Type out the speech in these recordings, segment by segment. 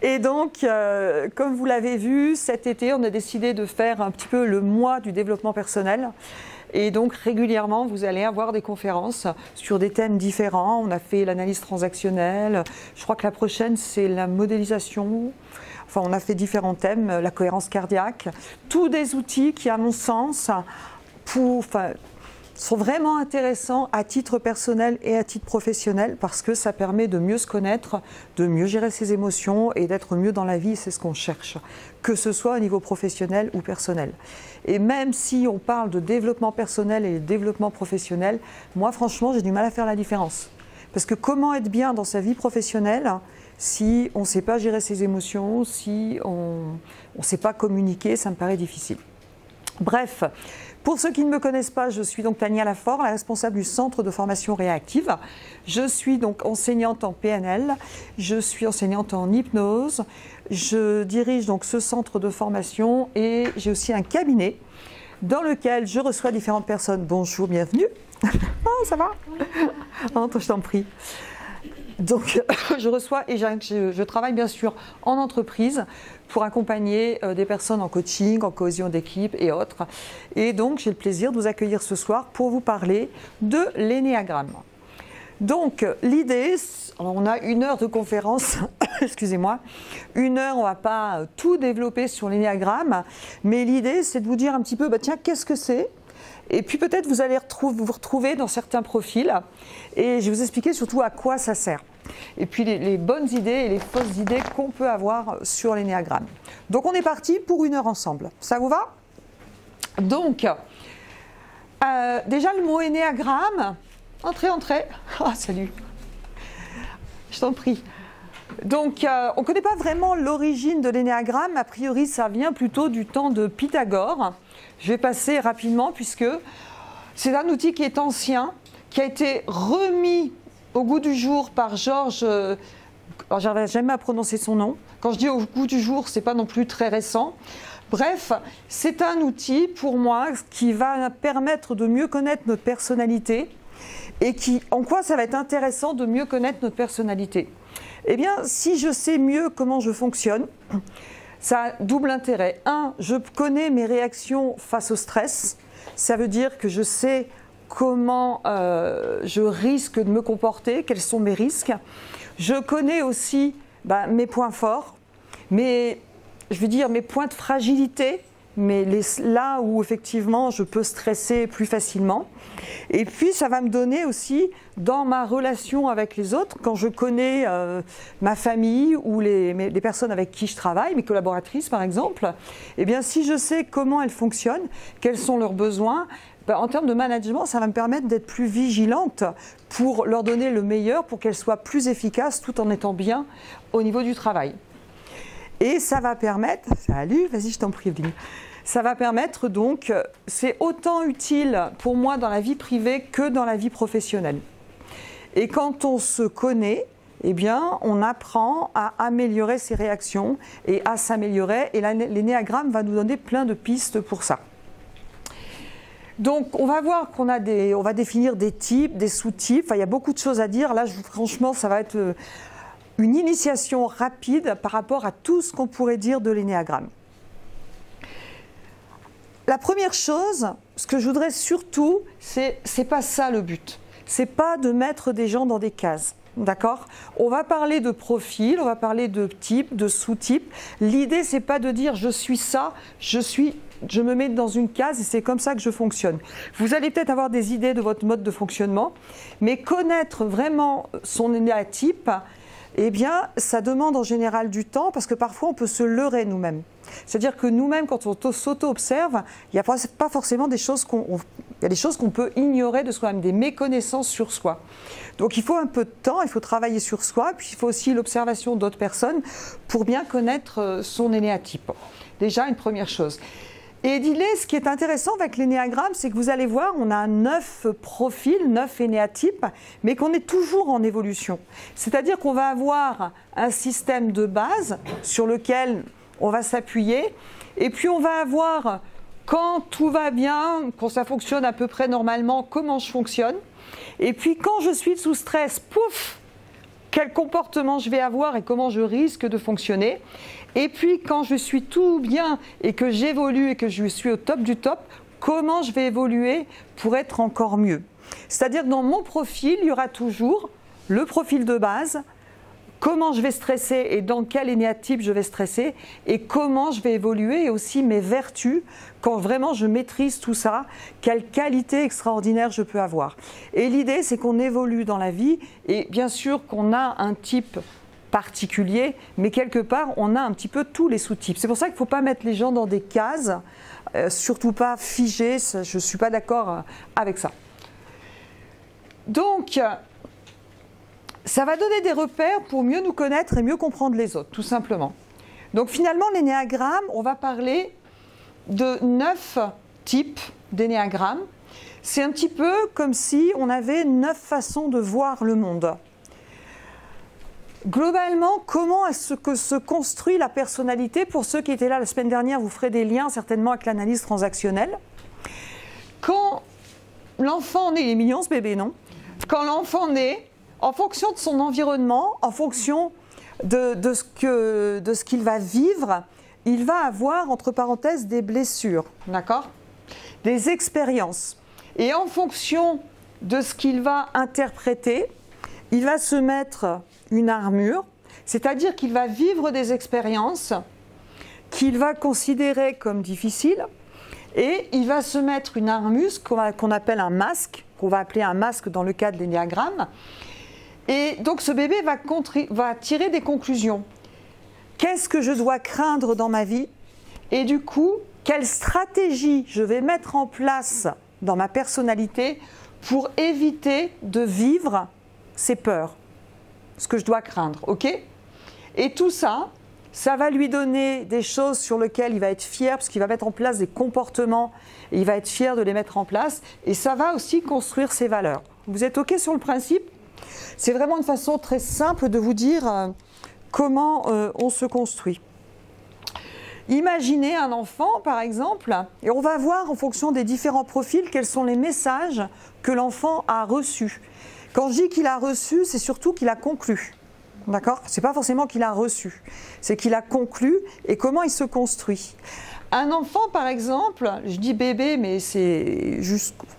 Et donc, comme vous l'avez vu, cet été, on a décidé de faire un petit peu le mois du développement personnel. Et donc, régulièrement, vous allez avoir des conférences sur des thèmes différents. On a fait l'analyse transactionnelle. Je crois que la prochaine, c'est la modélisation. Enfin, on a fait différents thèmes, la cohérence cardiaque. Tous des outils qui, à mon sens, sont vraiment intéressants à titre personnel et à titre professionnel parce que ça permet de mieux se connaître, de mieux gérer ses émotions et d'être mieux dans la vie, c'est ce qu'on cherche, que ce soit au niveau professionnel ou personnel. Et même si on parle de développement personnel et de développement professionnel, moi franchement j'ai du mal à faire la différence. Parce que comment être bien dans sa vie professionnelle si on ne sait pas gérer ses émotions, si on ne sait pas communiquer, ça me paraît difficile. Bref, pour ceux qui ne me connaissent pas, je suis donc Tania Lafort, la responsable du Centre de formation réactive. Je suis donc enseignante en PNL, je suis enseignante en hypnose, je dirige donc ce centre de formation et j'ai aussi un cabinet dans lequel je reçois différentes personnes. Bonjour, bienvenue. Oh, ça va? Entre, je t'en prie. Donc, je reçois et je travaille bien sûr en entreprise pour accompagner des personnes en coaching, en cohésion d'équipe et autres. Et donc, j'ai le plaisir de vous accueillir ce soir pour vous parler de l'énéagramme. Donc, l'idée, on a 1 heure de conférence, excusez-moi, 1 heure, on ne va pas tout développer sur l'énéagramme, mais l'idée, c'est de vous dire un petit peu, tiens, qu'est-ce que c'est ? Et puis peut-être vous allez vous retrouver dans certains profils et je vais vous expliquer surtout à quoi ça sert. Et puis les bonnes idées et les fausses idées qu'on peut avoir sur l'énéagramme. Donc on est parti pour 1 heure ensemble. Ça vous va? Donc, déjà le mot énéagramme. Entrez, entrez. Ah, salut. Je t'en prie. Donc, on ne connaît pas vraiment l'origine de l'énéagramme. A priori, ça vient plutôt du temps de Pythagore. Je vais passer rapidement puisque c'est un outil qui est ancien, qui a été remis au goût du jour par Georges. Alors, j'arrive jamais à prononcer son nom. Quand je dis au goût du jour, c'est pas non plus très récent. Bref, c'est un outil pour moi qui va permettre de mieux connaître notre personnalité et en quoi ça va être intéressant de mieux connaître notre personnalité. Eh bien, si je sais mieux comment je fonctionne, ça a double intérêt. 1, je connais mes réactions face au stress. Ça veut dire que je sais comment je risque de me comporter, quels sont mes risques. Je connais aussi mes points forts, mes points de fragilité, mais là où effectivement je peux stresser plus facilement. Et puis ça va me donner aussi dans ma relation avec les autres, quand je connais ma famille ou les personnes avec qui je travaille, mes collaboratrices par exemple, eh bien si je sais comment elles fonctionnent, quels sont leurs besoins, en termes de management, ça va me permettre d'être plus vigilante pour leur donner le meilleur, pour qu'elles soient plus efficaces tout en étant bien au niveau du travail. Et ça va permettre, salut, vas-y je t'en prie Evelyne, ça va permettre donc, c'est autant utile pour moi dans la vie privée que dans la vie professionnelle. Et quand on se connaît, eh bien on apprend à améliorer ses réactions et à s'améliorer et l'énéagramme va nous donner plein de pistes pour ça. Donc on va voir qu'on a on va définir des types, des sous-types, enfin il y a beaucoup de choses à dire, là franchement ça va être une initiation rapide par rapport à tout ce qu'on pourrait dire de l'énéagramme. La première chose, ce que je voudrais surtout, c'est pas ça le but. C'est pas de mettre des gens dans des cases, d'accord? On va parler de profil, on va parler de type, de sous-type. L'idée, c'est pas de dire je suis ça, je me mets dans une case et c'est comme ça que je fonctionne. Vous allez peut-être avoir des idées de votre mode de fonctionnement, mais connaître vraiment son énéatype, eh bien, ça demande en général du temps parce que parfois on peut se leurrer nous-mêmes. C'est-à-dire que nous-mêmes, quand on s'auto-observe, il n'y a pas forcément des choses il y a des choses qu'on peut ignorer de soi-même, des méconnaissances sur soi. Donc il faut un peu de temps, il faut travailler sur soi, puis il faut aussi l'observation d'autres personnes pour bien connaître son énéatype. Déjà, une première chose. Et ce qui est intéressant avec l'énéagramme, c'est que vous allez voir, on a 9 profils, 9 énéatypes, mais qu'on est toujours en évolution. C'est-à-dire qu'on va avoir un système de base sur lequel on va s'appuyer, et puis on va avoir, quand tout va bien, quand ça fonctionne à peu près normalement, comment je fonctionne, et puis quand je suis sous stress, pouf, quel comportement je vais avoir et comment je risque de fonctionner. Et puis quand je suis tout bien et que j'évolue et que je suis au top du top, comment je vais évoluer pour être encore mieux. C'est-à-dire que dans mon profil, il y aura toujours le profil de base, comment je vais stresser et dans quel énéatype je vais stresser et comment je vais évoluer et aussi mes vertus quand vraiment je maîtrise tout ça, quelle qualité extraordinaire je peux avoir. Et l'idée, c'est qu'on évolue dans la vie et bien sûr qu'on a un type particulier, mais quelque part, on a un petit peu tous les sous-types. C'est pour ça qu'il ne faut pas mettre les gens dans des cases, surtout pas figés, je ne suis pas d'accord avec ça. Donc, ça va donner des repères pour mieux nous connaître et mieux comprendre les autres, tout simplement. Donc finalement, l'énéagramme, on va parler de 9 types d'énéagramme. C'est un petit peu comme si on avait 9 façons de voir le monde. Globalement, comment est-ce que se construit la personnalité? Pour ceux qui étaient là la semaine dernière, vous ferez des liens certainement avec l'analyse transactionnelle. Quand l'enfant naît, il est mignon ce bébé, non? Quand l'enfant naît, en fonction de son environnement, en fonction de ce qu'il va vivre, il va avoir, entre parenthèses, des blessures, d'accord? Des expériences. Et en fonction de ce qu'il va interpréter, il va se mettre une armure, c'est-à-dire qu'il va vivre des expériences qu'il va considérer comme difficiles et il va se mettre une armure qu'on appelle un masque, qu'on va appeler un masque dans le cas de l'énéagramme. Et donc ce bébé va tirer des conclusions. Qu'est-ce que je dois craindre dans ma vie? Et du coup, quelle stratégie je vais mettre en place dans ma personnalité pour éviter de vivre ces peurs, ce que je dois craindre, ok? Et tout ça, ça va lui donner des choses sur lesquelles il va être fier, parce qu'il va mettre en place des comportements, et il va être fier de les mettre en place, et ça va aussi construire ses valeurs. Vous êtes ok sur le principe? C'est vraiment une façon très simple de vous dire comment on se construit. Imaginez un enfant, par exemple, et on va voir en fonction des différents profils quels sont les messages que l'enfant a reçus. Quand je dis qu'il a reçu, c'est surtout qu'il a conclu. D'accord? C'est pas forcément qu'il a reçu, c'est qu'il a conclu et comment il se construit. Un enfant, par exemple, je dis bébé, mais c'est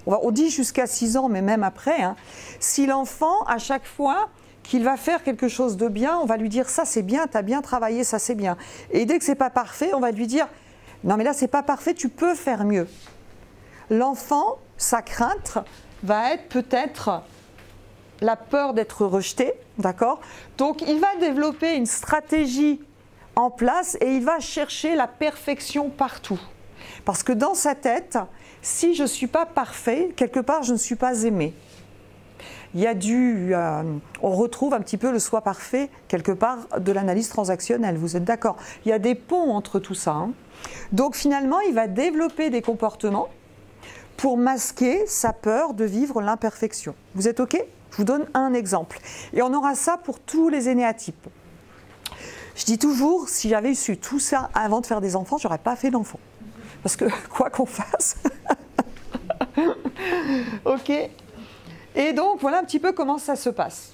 on dit jusqu'à 6 ans, mais même après, hein, si l'enfant, à chaque fois qu'il va faire quelque chose de bien, on va lui dire ça c'est bien, tu as bien travaillé, ça c'est bien. Et dès que c'est pas parfait, on va lui dire non mais là c'est pas parfait, tu peux faire mieux. L'enfant, sa crainte va être peut-être la peur d'être rejeté, d'accord? Donc il va développer une stratégie en place et il va chercher la perfection partout. Parce que dans sa tête, si je ne suis pas parfait, quelque part je ne suis pas aimé. Il y a on retrouve un petit peu le soi parfait quelque part de l'analyse transactionnelle, vous êtes d'accord? Il y a des ponts entre tout ça. Hein. Donc finalement, il va développer des comportements pour masquer sa peur de vivre l'imperfection. Vous êtes ok? Je vous donne un exemple. Et on aura ça pour tous les énéatypes. Je dis toujours, si j'avais su tout ça avant de faire des enfants, je n'aurais pas fait d'enfants. Parce que quoi qu'on fasse. Ok. Et donc, voilà un petit peu comment ça se passe.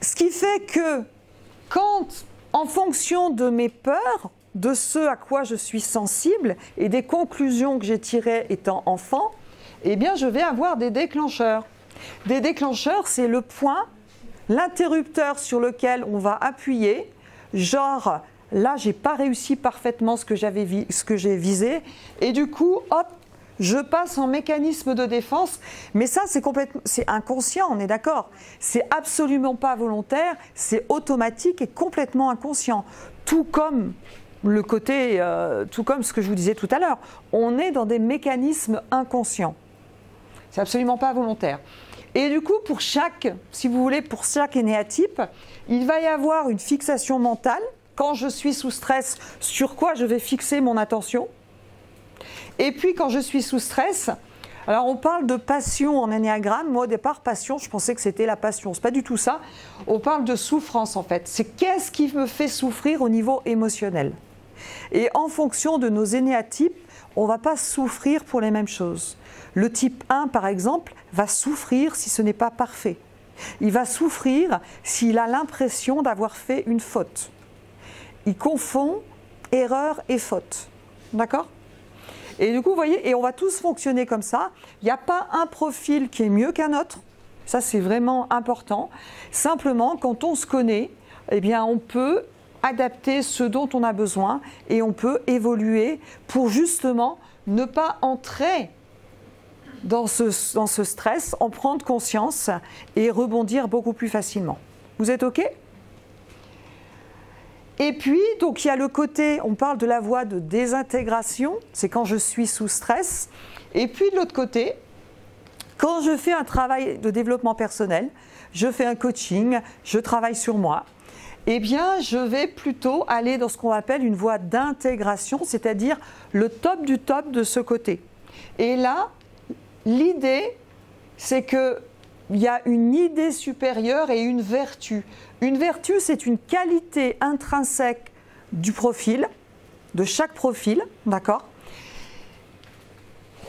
Ce qui fait que quand, en fonction de mes peurs, de ce à quoi je suis sensible et des conclusions que j'ai tirées étant enfant, eh bien, je vais avoir des déclencheurs. Des déclencheurs, c'est le point, l'interrupteur sur lequel on va appuyer, genre, là, j'ai pas réussi parfaitement ce que j'ai visé, et du coup, hop, je passe en mécanisme de défense, mais ça, c'est inconscient, on est d'accord. C'est absolument pas volontaire, c'est automatique et complètement inconscient. Tout comme tout comme ce que je vous disais tout à l'heure, on est dans des mécanismes inconscients. C'est absolument pas volontaire. Et du coup, si vous voulez, pour chaque énéatype, il va y avoir une fixation mentale. Quand je suis sous stress, sur quoi je vais fixer mon attention? Et puis, quand je suis sous stress, alors on parle de passion en énéagramme. Moi, au départ, passion, je pensais que c'était la passion. C'est pas du tout ça. On parle de souffrance, en fait. C'est qu'est-ce qui me fait souffrir au niveau émotionnel. Et en fonction de nos énéatypes, on ne va pas souffrir pour les mêmes choses. Le type 1, par exemple, va souffrir si ce n'est pas parfait. Il va souffrir s'il a l'impression d'avoir fait une faute. Il confond erreur et faute. D'accord ? Et du coup, vous voyez, et on va tous fonctionner comme ça. Il n'y a pas un profil qui est mieux qu'un autre. Ça, c'est vraiment important. Simplement, quand on se connaît, eh bien, on peut adapter ce dont on a besoin et on peut évoluer pour justement ne pas entrer dans ce stress, en prendre conscience et rebondir beaucoup plus facilement. Vous êtes OK ? Et puis, donc il y a le côté, on parle de la voie de désintégration, c'est quand je suis sous stress. Et puis de l'autre côté, quand je fais un travail de développement personnel, je fais un coaching, je travaille sur moi, eh bien je vais plutôt aller dans ce qu'on appelle une voie d'intégration, c'est-à-dire le top du top de ce côté. Et là, l'idée, c'est qu'il y a une idée supérieure et une vertu. Une vertu, c'est une qualité intrinsèque du profil, de chaque profil, d'accord ?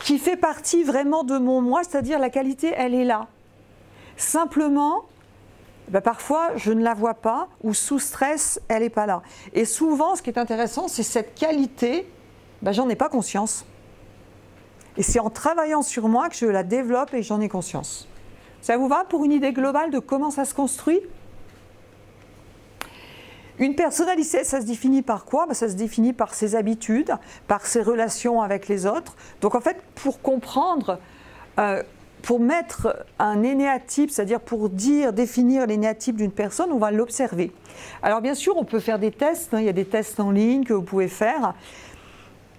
Qui fait partie vraiment de mon moi, c'est-à-dire la qualité, elle est là. Simplement, parfois, je ne la vois pas, ou sous stress, elle n'est pas là. Et souvent, ce qui est intéressant, c'est cette qualité, j'en ai pas conscience. Et c'est en travaillant sur moi que je la développe et j'en ai conscience. Ça vous va pour une idée globale de comment ça se construit ? Une personnalité, ça se définit par quoi ? Ça se définit par ses habitudes, par ses relations avec les autres. Donc en fait, pour comprendre, pour mettre un énéatype, c'est-à-dire pour définir l'énéatype d'une personne, on va l'observer. Alors bien sûr, on peut faire des tests, il y a des tests en ligne que vous pouvez faire.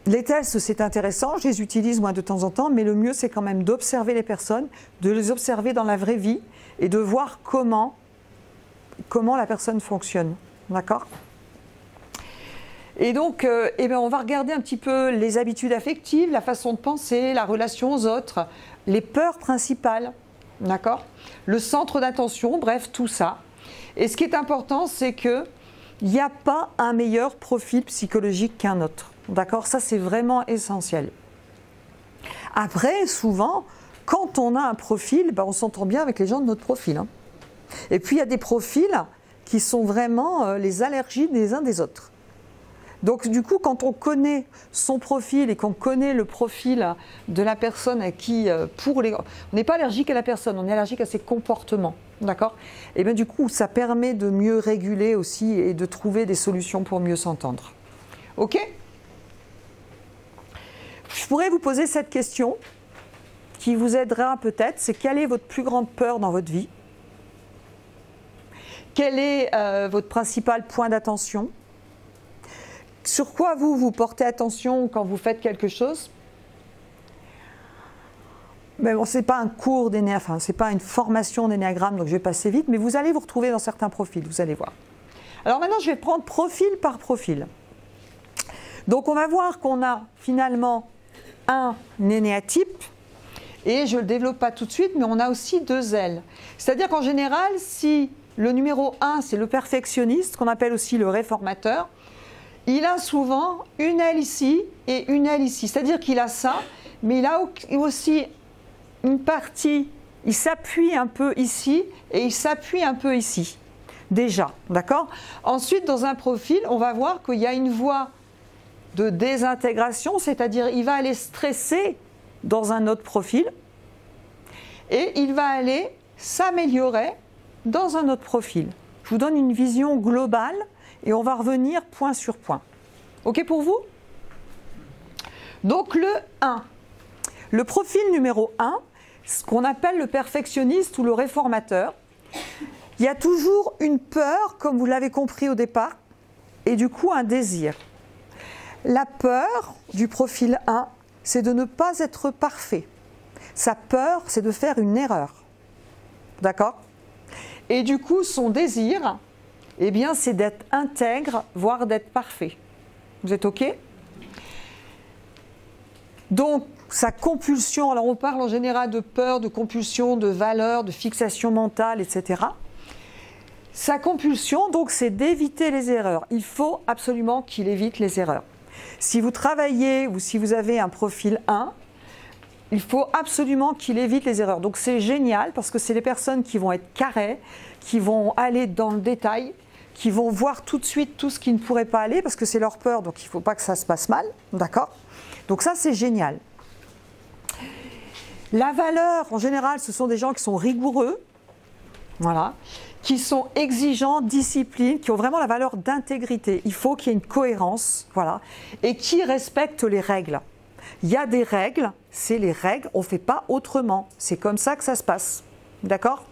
Les tests, c'est intéressant, je les utilise moi de temps en temps, mais le mieux c'est quand même d'observer les personnes, de les observer dans la vraie vie et de voir comment la personne fonctionne. D'accord ? Et donc, on va regarder un petit peu les habitudes affectives, la façon de penser, la relation aux autres, les peurs principales, d'accord ? Le centre d'attention, bref, tout ça. Et ce qui est important, c'est qu'il n'y a pas un meilleur profil psychologique qu'un autre. D'accord ? Ça, c'est vraiment essentiel. Après, souvent, quand on a un profil, on s'entend bien avec les gens de notre profil. Hein. Et puis, il y a des profils qui sont vraiment les allergies des uns des autres. Donc du coup, quand on connaît son profil et qu'on connaît le profil de la personne à qui, on n'est pas allergique à la personne, on est allergique à ses comportements, d'accord ? Et bien du coup, ça permet de mieux réguler aussi et de trouver des solutions pour mieux s'entendre. Ok ? Je pourrais vous poser cette question qui vous aidera peut-être, c'est quelle est votre plus grande peur dans votre vie ? Quel est votre principal point d'attention ? Sur quoi vous portez attention quand vous faites quelque chose ? Mais bon, ce n'est pas un cours d'énéagramme, ce n'est pas une formation d'énéagramme, donc je vais passer vite, mais vous allez vous retrouver dans certains profils, vous allez voir. Alors maintenant, je vais prendre profil par profil. Donc on va voir qu'on a finalement un énéatype, et je ne le développe pas tout de suite, mais on a aussi deux ailes. C'est-à-dire qu'en général, si le numéro 1, c'est le perfectionniste, qu'on appelle aussi le réformateur, il a souvent une aile ici et une aile ici. C'est-à-dire qu'il a ça, mais il a aussi une partie, il s'appuie un peu ici et il s'appuie un peu ici. Déjà, d'accord ? Ensuite, dans un profil, on va voir qu'il y a une voie de désintégration, c'est-à-dire il va aller stresser dans un autre profil et il va aller s'améliorer dans un autre profil. Je vous donne une vision globale et on va revenir point sur point. OK pour vous ? Donc le 1. Le profil numéro 1, ce qu'on appelle le perfectionniste ou le réformateur, il y a toujours une peur, comme vous l'avez compris au départ, et du coup un désir. La peur du profil 1, c'est de ne pas être parfait. Sa peur, c'est de faire une erreur. D'accord ? Et du coup, son désir, eh bien, c'est d'être intègre, voire d'être parfait. Vous êtes OK ? Donc, sa compulsion, alors on parle en général de peur, de compulsion, de valeur, de fixation mentale, etc. Sa compulsion, donc, c'est d'éviter les erreurs. Il faut absolument qu'il évite les erreurs. Si vous travaillez ou si vous avez un profil 1, il faut absolument qu'il évite les erreurs. Donc c'est génial parce que c'est des personnes qui vont être carrées, qui vont aller dans le détail, qui vont voir tout de suite tout ce qui ne pourrait pas aller parce que c'est leur peur, donc il ne faut pas que ça se passe mal, d'accord? Donc ça c'est génial. La valeur, en général, ce sont des gens qui sont rigoureux, voilà, qui sont exigeants, disciplinés, qui ont vraiment la valeur d'intégrité. Il faut qu'il y ait une cohérence, voilà, et qui respectent les règles. Il y a des règles, c'est les règles, on ne fait pas autrement. C'est comme ça que ça se passe, d'accord?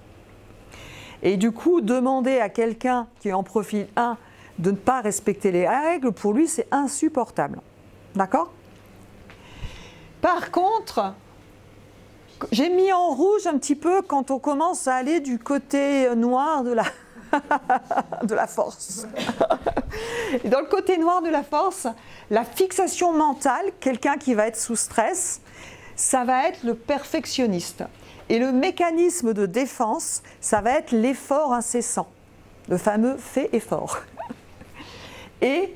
Et du coup, demander à quelqu'un qui est en profil 1 de ne pas respecter les règles, pour lui, c'est insupportable, d'accord? Par contre, j'ai mis en rouge un petit peu quand on commence à aller du côté noir de la force. Et dans le côté noir de la force, la fixation mentale, quelqu'un qui va être sous stress, ça va être le perfectionniste. Et le mécanisme de défense, ça va être l'effort incessant, le fameux fait effort. Et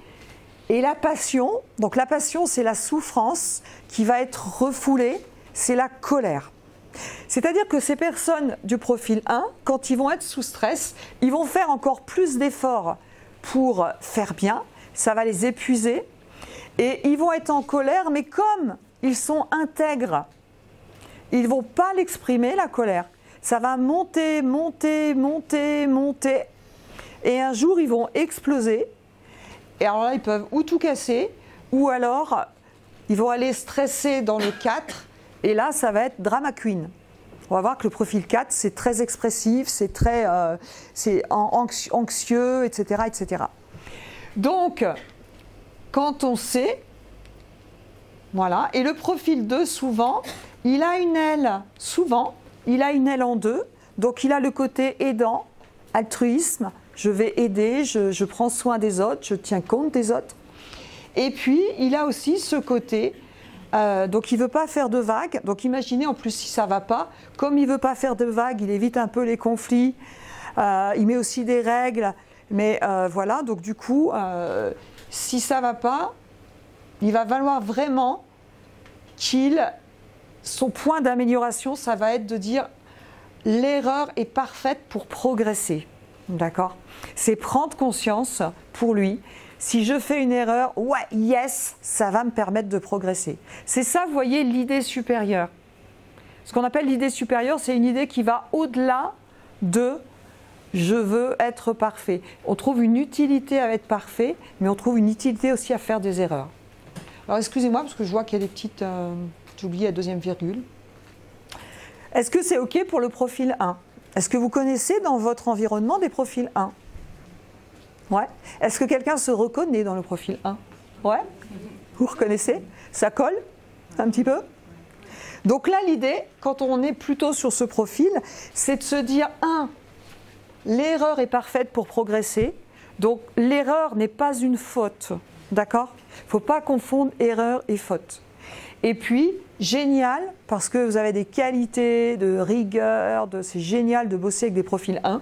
la passion, donc la passion c'est la souffrance qui va être refoulée, c'est la colère. C'est-à-dire que ces personnes du profil 1, quand ils vont être sous stress, ils vont faire encore plus d'efforts pour faire bien, ça va les épuiser et ils vont être en colère, mais comme ils sont intègres, ils ne vont pas l'exprimer la colère. Ça va monter, monter, monter, monter et un jour ils vont exploser et alors là ils peuvent ou tout casser ou alors ils vont aller stresser dans le 4 et là ça va être drama queen. On va voir que le profil 4 c'est très expressif, c'est très anxieux, etc., etc. Donc, quand on sait, voilà, et le profil 2, souvent, il a une aile, en 2, donc il a le côté aidant, altruisme, je vais aider, je prends soin des autres, je tiens compte des autres. Et puis, il a aussi ce côté, donc il ne veut pas faire de vagues, donc imaginez en plus si ça ne va pas, comme il ne veut pas faire de vagues, il évite un peu les conflits, il met aussi des règles, mais voilà, donc du coup, si ça ne va pas, il va falloir vraiment son point d'amélioration, ça va être de dire l'erreur est parfaite pour progresser, d'accord? C'est prendre conscience pour lui, si je fais une erreur, ouais, yes, ça va me permettre de progresser. C'est ça, vous voyez, l'idée supérieure. Ce qu'on appelle l'idée supérieure, c'est une idée qui va au-delà de je veux être parfait. On trouve une utilité à être parfait, mais on trouve une utilité aussi à faire des erreurs. Alors excusez-moi, parce que je vois qu'il y a des petites... j'ai oublié la deuxième virgule. Est-ce que c'est OK pour le profil 1? Est-ce que vous connaissez dans votre environnement des profils 1? Ouais. Est-ce que quelqu'un se reconnaît dans le profil 1? Ouais. Vous reconnaissez? Ça colle un petit peu? Donc là, l'idée, quand on est plutôt sur ce profil, c'est de se dire, l'erreur est parfaite pour progresser. Donc l'erreur n'est pas une faute. D'accord? Il ne faut pas confondre erreur et faute. Et puis, génial, parce que vous avez des qualités de rigueur, c'est génial de bosser avec des profils 1.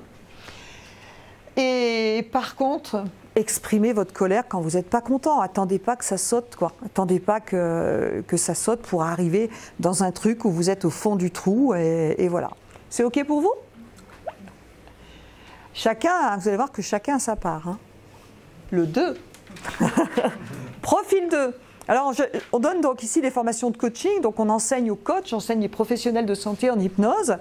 Et par contre, exprimez votre colère quand vous n'êtes pas content. Attendez pas que ça saute, quoi. Attendez pas que ça saute pour arriver dans un truc où vous êtes au fond du trou et voilà. C'est OK pour vous? Chacun, vous allez voir que chacun a sa part. Hein. Le 2. Profil 2. Alors, on donne donc ici des formations de coaching, donc on enseigne aux coachs, on enseigne les professionnels de santé en hypnose.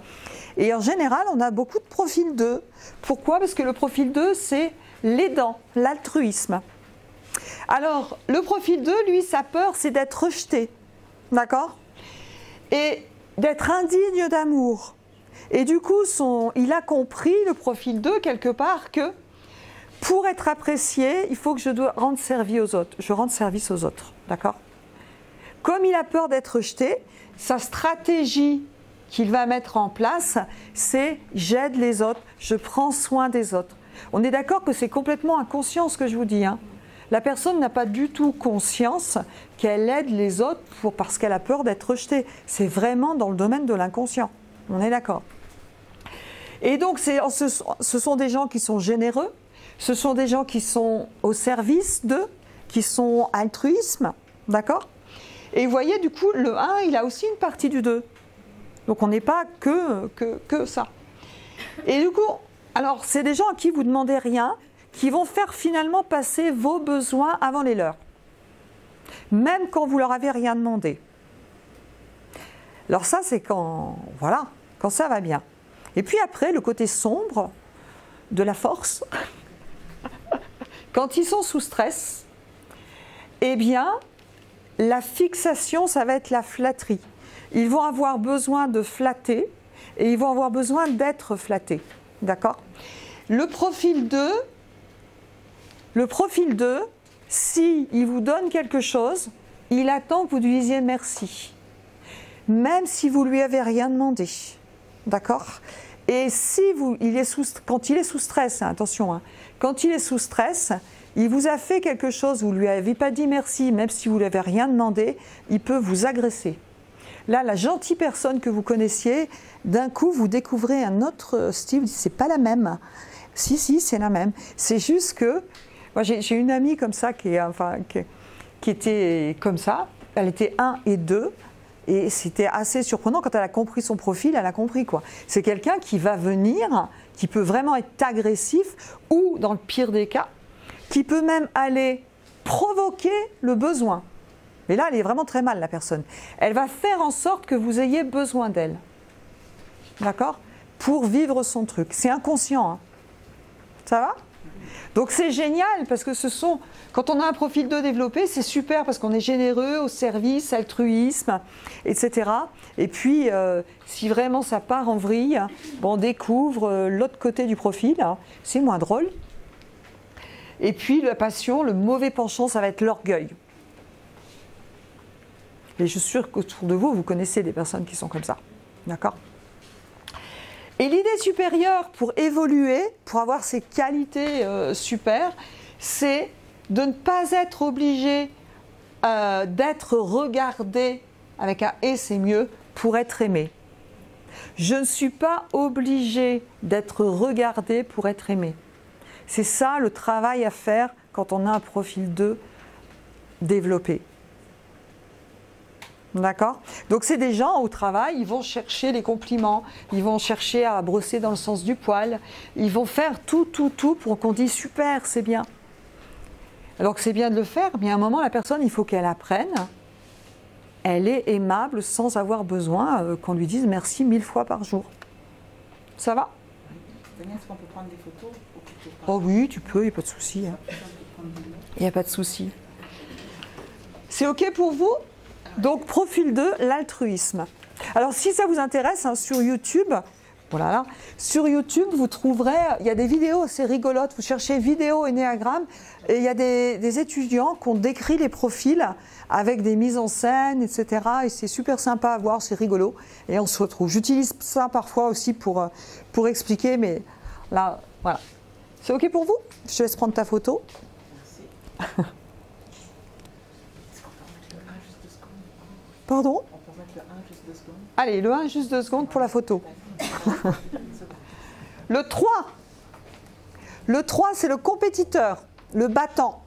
Et en général, on a beaucoup de profil 2. Pourquoi? Parce que le profil 2, c'est l'aidant, l'altruisme. Alors, le profil 2, lui, sa peur, c'est d'être rejeté. D'accord? Et d'être indigne d'amour. Et du coup, il a compris, le profil 2, quelque part, que pour être apprécié, il faut que je dois rendre service aux autres. Je rende service aux autres. D'accord? Comme il a peur d'être rejeté, sa stratégie qu'il va mettre en place, c'est j'aide les autres, je prends soin des autres. On est d'accord que c'est complètement inconscient ce que je vous dis. Hein. La personne n'a pas du tout conscience qu'elle aide les autres parce qu'elle a peur d'être rejetée. C'est vraiment dans le domaine de l'inconscient. On est d'accord. Et donc ce sont des gens qui sont généreux, ce sont des gens qui sont au service d'eux, qui sont altruisme, d'accord? Et vous voyez, du coup, le 1, il a aussi une partie du 2. Donc on n'est pas que ça. Et du coup, alors c'est des gens à qui vous ne demandez rien, qui vont faire finalement passer vos besoins avant les leurs. Même quand vous leur avez rien demandé. Alors ça, c'est quand, voilà, quand ça va bien. Et puis après, le côté sombre de la force, quand ils sont sous stress, eh bien, la fixation, ça va être la flatterie. Ils vont avoir besoin de flatter et ils vont avoir besoin d'être flattés. D'accord ? Le profil 2, si il vous donne quelque chose, il attend que vous lui disiez merci. Même si vous lui avez rien demandé. D'accord ? Et si quand il est sous stress, hein, attention, hein, quand il est sous stress, il vous a fait quelque chose, vous ne lui avez pas dit merci, même si vous ne lui avez rien demandé, il peut vous agresser. Là, la gentille personne que vous connaissiez, d'un coup, vous découvrez un autre style, c'est pas la même. Si, c'est la même. C'est juste que, moi j'ai une amie comme ça qui était comme ça, elle était 1 et 2, et c'était assez surprenant quand elle a compris son profil, elle a compris quoi. C'est quelqu'un qui va venir, qui peut vraiment être agressif, ou dans le pire des cas, qui peut même aller provoquer le besoin. Mais là, elle est vraiment très mal, la personne. Elle va faire en sorte que vous ayez besoin d'elle. D'accord ? Pour vivre son truc. C'est inconscient. Hein. Ça va ? Donc c'est génial, parce que quand on a un profil 2 développé, c'est super, parce qu'on est généreux, au service, altruisme, etc. Et puis, si vraiment ça part en vrille, on découvre l'autre côté du profil. Hein. C'est moins drôle. Et puis, la passion, le mauvais penchant, ça va être l'orgueil. Et je suis sûre qu'autour de vous, vous connaissez des personnes qui sont comme ça. D'accord ? Et l'idée supérieure pour évoluer, pour avoir ces qualités super, c'est de ne pas être obligé d'être regardé, avec un « et » c'est mieux, pour être aimé. Je ne suis pas obligée d'être regardé pour être aimé. C'est ça le travail à faire quand on a un profil 2 développé. D'accord ? Donc c'est des gens au travail, ils vont chercher les compliments, ils vont chercher à brosser dans le sens du poil, ils vont faire tout pour qu'on dise super, c'est bien. Alors que c'est bien de le faire, mais à un moment la personne, il faut qu'elle apprenne, elle est aimable sans avoir besoin qu'on lui dise merci 1000 fois par jour. Ça va ? Daniel, est-ce qu'on peut prendre des photos ? Oh oui, tu peux, il n'y a pas de souci. Hein. Il n'y a pas de souci. C'est OK pour vous ? Donc, profil 2, l'altruisme. Alors, si ça vous intéresse, hein, sur YouTube, voilà, sur YouTube, vous trouverez, il y a des vidéos assez rigolotes. Vous cherchez vidéo Ennéagramme, et il y a des étudiants qui ont décrit les profils avec des mises en scène, etc. Et c'est super sympa à voir, c'est rigolo. Et on se retrouve. J'utilise ça parfois aussi pour expliquer, mais là, voilà. C'est OK pour vous ? Je te laisse prendre ta photo. Merci. Pardon ? On peut mettre le 1 juste 2 secondes. Allez, le 1 juste 2 secondes pour la photo. Le 3. Le 3, c'est le compétiteur, le battant.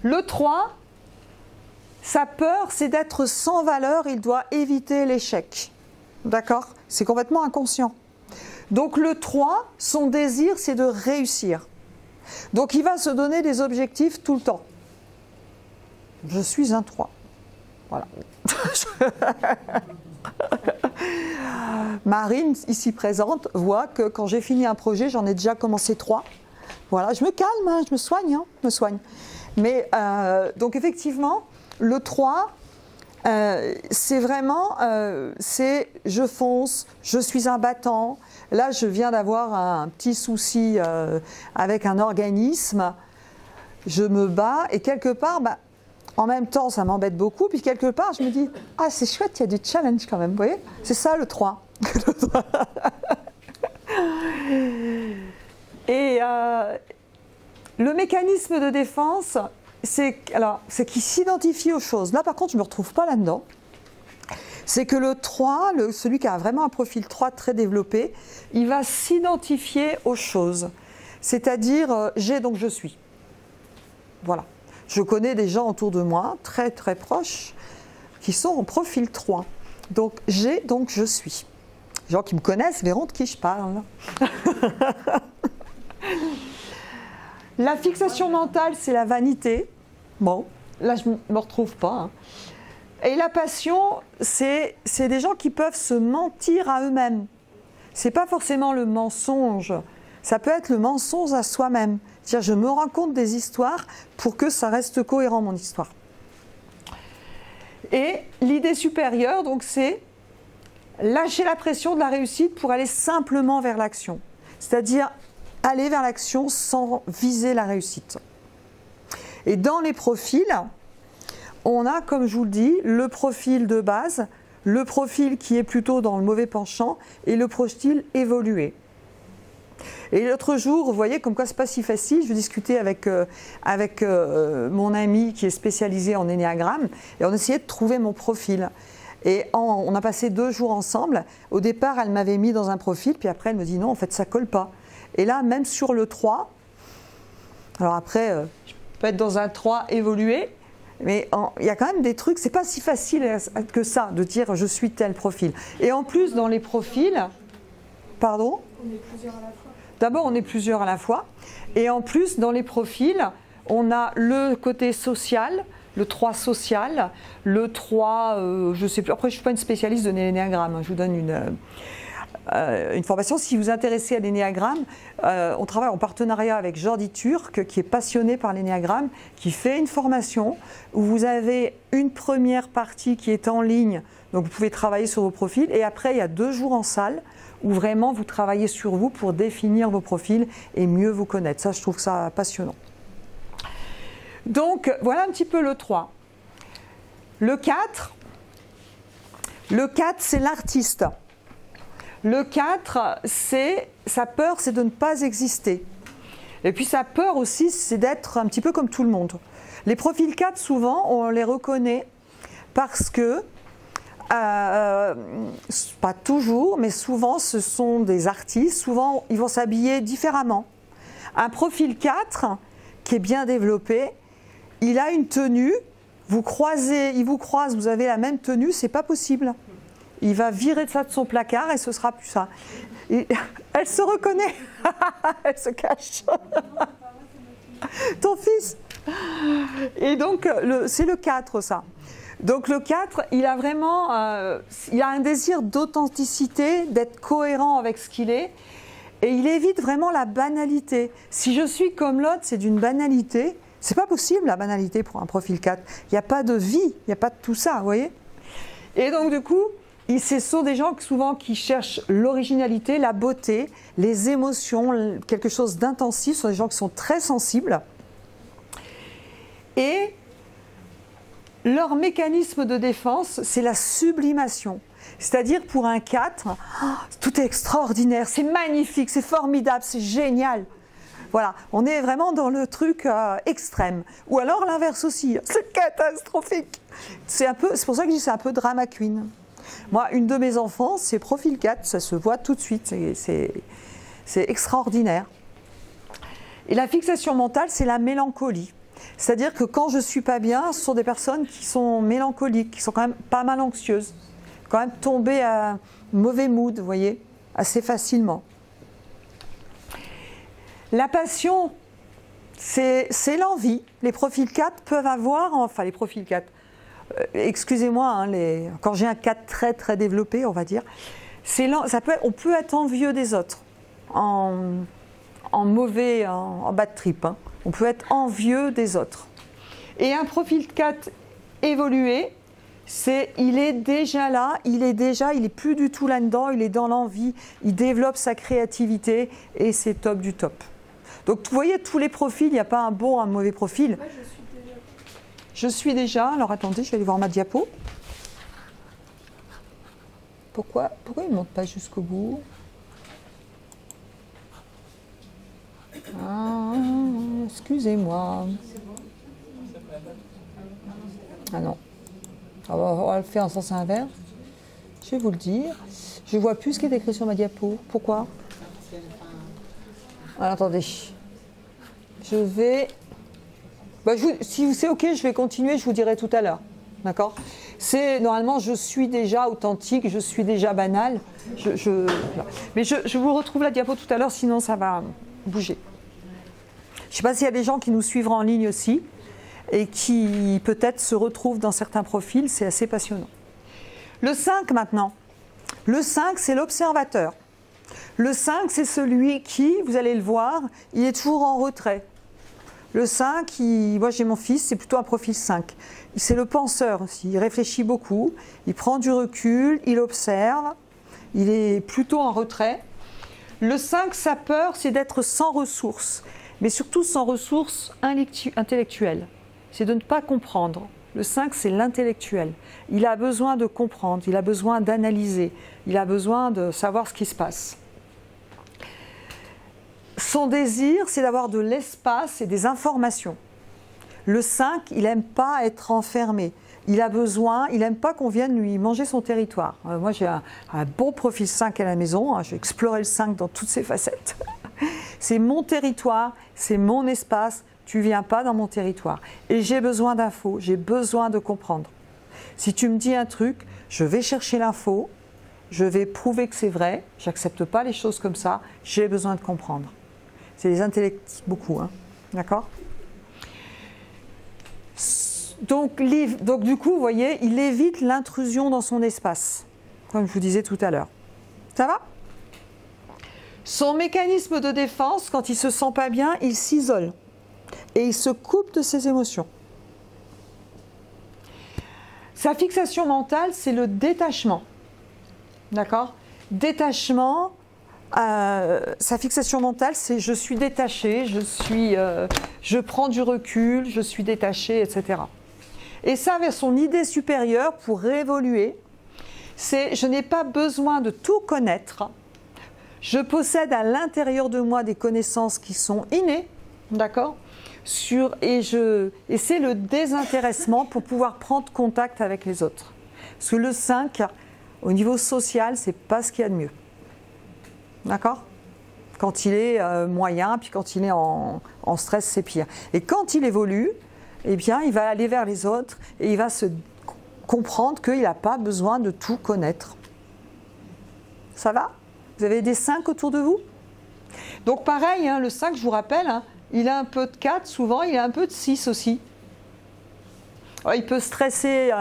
Le 3, sa peur, c'est d'être sans valeur, il doit éviter l'échec. D'accord ? C'est complètement inconscient. Donc le 3, son désir, c'est de réussir. Donc il va se donner des objectifs tout le temps. Je suis un 3. Voilà. Marine, ici présente, voit que quand j'ai fini un projet, j'en ai déjà commencé 3. Voilà, je me calme, hein, je me soigne, je me soigne. Mais donc effectivement, le 3, c'est vraiment, c'est je fonce, je suis un battant. Là, je viens d'avoir un petit souci avec un organisme. Je me bats et quelque part, en même temps, ça m'embête beaucoup. Puis quelque part, je me dis, ah, c'est chouette, il y a du challenge quand même. Vous voyez ? C'est ça le 3. Et le mécanisme de défense, c'est qu'il s'identifie aux choses. Là, par contre, je ne me retrouve pas là-dedans. C'est que le 3, celui qui a vraiment un profil 3 très développé, il va s'identifier aux choses. C'est-à-dire, j'ai donc je suis. Voilà. Je connais des gens autour de moi, très très proches, qui sont en profil 3. Donc j'ai, donc je suis. Les gens qui me connaissent verront de qui je parle. La fixation mentale, c'est la vanité. Bon, là je ne me retrouve pas. Hein. Et la passion, c'est des gens qui peuvent se mentir à eux-mêmes. Ce n'est pas forcément le mensonge. Ça peut être le mensonge à soi-même. C'est-à-dire, je me raconte des histoires pour que ça reste cohérent, mon histoire. Et l'idée supérieure, donc, c'est lâcher la pression de la réussite pour aller simplement vers l'action. C'est-à-dire aller vers l'action sans viser la réussite. Et dans les profils, on a, comme je vous le dis, le profil de base, le profil qui est plutôt dans le mauvais penchant et le profil évolué. Et l'autre jour, vous voyez, comme quoi c'est pas si facile, je discutais avec mon ami qui est spécialisé en énéagramme et on essayait de trouver mon profil. Et on a passé 2 jours ensemble. Au départ, elle m'avait mis dans un profil, puis après, elle me dit non, en fait, ça colle pas. Et là, même sur le 3, alors après, je peux être dans un 3 évolué, mais il y a quand même des trucs, c'est pas si facile que ça, de dire je suis tel profil. Et en plus, dans les profils, pardon ? On est plusieurs à la fois. D'abord, on est plusieurs à la fois. Et en plus, dans les profils, on a le côté social, le 3 social, le 3, je ne sais plus, après je ne suis pas une spécialiste de l'énéagramme, hein, je vous donne une formation. Si vous vous intéressez à l'énéagramme, on travaille en partenariat avec Jordi Turc, qui est passionné par l'énéagramme, qui fait une formation où vous avez une première partie qui est en ligne, donc vous pouvez travailler sur vos profils, et après il y a 2 jours en salle, où vraiment vous travaillez sur vous pour définir vos profils et mieux vous connaître. Ça, je trouve ça passionnant. Donc, voilà un petit peu le 3. Le 4, c'est l'artiste. Le 4, sa peur, c'est de ne pas exister. Et puis sa peur aussi, c'est d'être un petit peu comme tout le monde. Les profils 4, souvent, on les reconnaît parce que, pas toujours, mais souvent, ce sont des artistes. Souvent, ils vont s'habiller différemment. Un profil 4, qui est bien développé, il a une tenue, il vous croise, vous avez la même tenue, c'est pas possible. Il va virer ça de son placard et ce sera plus ça. Elle se reconnaît, elle se cache. Ton fils. Et donc, c'est le 4, ça. Donc le 4, il a vraiment il a un désir d'authenticité, d'être cohérent avec ce qu'il est, et il évite vraiment la banalité. Si je suis comme l'autre, c'est d'une banalité. C'est pas possible, la banalité, pour un profil 4. Il n'y a pas de vie, il n'y a pas de tout ça, vous voyez. Et donc, du coup, ce sont des gens souvent qui cherchent l'originalité, la beauté, les émotions, quelque chose d'intensif. Ce sont des gens qui sont très sensibles. Et leur mécanisme de défense, c'est la sublimation. C'est-à-dire, pour un 4, tout est extraordinaire, c'est magnifique, c'est formidable, c'est génial. Voilà, on est vraiment dans le truc extrême. Ou alors l'inverse aussi, c'est catastrophique. C'est pour ça que je dis c'est un peu drama queen. Moi, une de mes enfants, c'est profil 4, ça se voit tout de suite, c'est extraordinaire. Et la fixation mentale, c'est la mélancolie. C'est-à-dire que quand je ne suis pas bien, ce sont des personnes qui sont mélancoliques, qui sont quand même pas mal anxieuses, quand même tombées à un mauvais mood, vous voyez, assez facilement. La passion, c'est l'envie. Les profils 4 peuvent avoir, enfin les profils 4, excusez-moi, hein, quand j'ai un 4 très très développé, on va dire, on peut être envieux des autres, en bad trip, hein. On peut être envieux des autres. Et un profil 4 évolué, il est déjà là, il est plus du tout là-dedans, il est dans l'envie, il développe sa créativité et c'est top du top. Donc vous voyez, tous les profils, il n'y a pas un bon, un mauvais profil. Ouais, Je suis déjà, alors attendez, je vais aller voir ma diapo. Pourquoi il ne monte pas jusqu'au bout? Excusez-moi. Ah non. On va le faire en sens inverse. Je vais vous le dire. Je ne vois plus ce qui est écrit sur ma diapo. Pourquoi? Alors, attendez. Je vais... si c'est OK, je vais continuer, je vous dirai tout à l'heure. D'accord? C'est normalement je suis déjà authentique, je suis déjà banal. Mais je vous retrouve la diapo tout à l'heure, sinon ça va bouger. Je ne sais pas s'il y a des gens qui nous suivront en ligne aussi et qui peut-être se retrouvent dans certains profils, c'est assez passionnant. Le 5 maintenant. Le 5, c'est l'observateur. Le 5, c'est celui qui, vous allez le voir, il est toujours en retrait. Le 5, moi j'ai mon fils, c'est plutôt un profil 5. C'est le penseur aussi, il réfléchit beaucoup, il prend du recul, il observe, il est plutôt en retrait. Le 5, sa peur, c'est d'être sans ressources, mais surtout sans ressources intellectuelles. C'est de ne pas comprendre. Le 5, c'est l'intellectuel. Il a besoin de comprendre, il a besoin d'analyser, il a besoin de savoir ce qui se passe. Son désir, c'est d'avoir de l'espace et des informations. Le 5, il n'aime pas être enfermé. Il a besoin, il n'aime pas qu'on vienne lui manger son territoire. Moi, j'ai un bon profil 5 à la maison. J'ai exploré le 5 dans toutes ses facettes. C'est mon territoire, c'est mon espace. Tu ne viens pas dans mon territoire. Et j'ai besoin d'infos, j'ai besoin de comprendre. Si tu me dis un truc, je vais chercher l'info, je vais prouver que c'est vrai, je n'accepte pas les choses comme ça, j'ai besoin de comprendre. C'est les intellects beaucoup, hein. D'accord ? Donc du coup, vous voyez, il évite l'intrusion dans son espace, comme je vous disais tout à l'heure. Ça va ? Son mécanisme de défense, quand il ne se sent pas bien, il s'isole. Et il se coupe de ses émotions. Sa fixation mentale, c'est le détachement. D'accord ? Détachement, sa fixation mentale, c'est je suis détaché, je prends du recul, je suis détaché, etc. Et ça, vers son idée supérieure, pour évoluer, c'est je n'ai pas besoin de tout connaître. Je possède à l'intérieur de moi des connaissances qui sont innées, d'accord ? Et c'est le désintéressement pour pouvoir prendre contact avec les autres. Parce que le 5, au niveau social, c'est pas ce qu'il y a de mieux. D'accord ? Quand il est moyen, puis quand il est en stress, c'est pire. Et quand il évolue, eh bien, il va aller vers les autres et il va se comprendre qu'il n'a pas besoin de tout connaître. Ça va ? Vous avez des 5 autour de vous ? Donc pareil, hein, le 5, je vous rappelle, hein, il a un peu de 4, souvent il a un peu de 6 aussi. Alors, il peut stresser,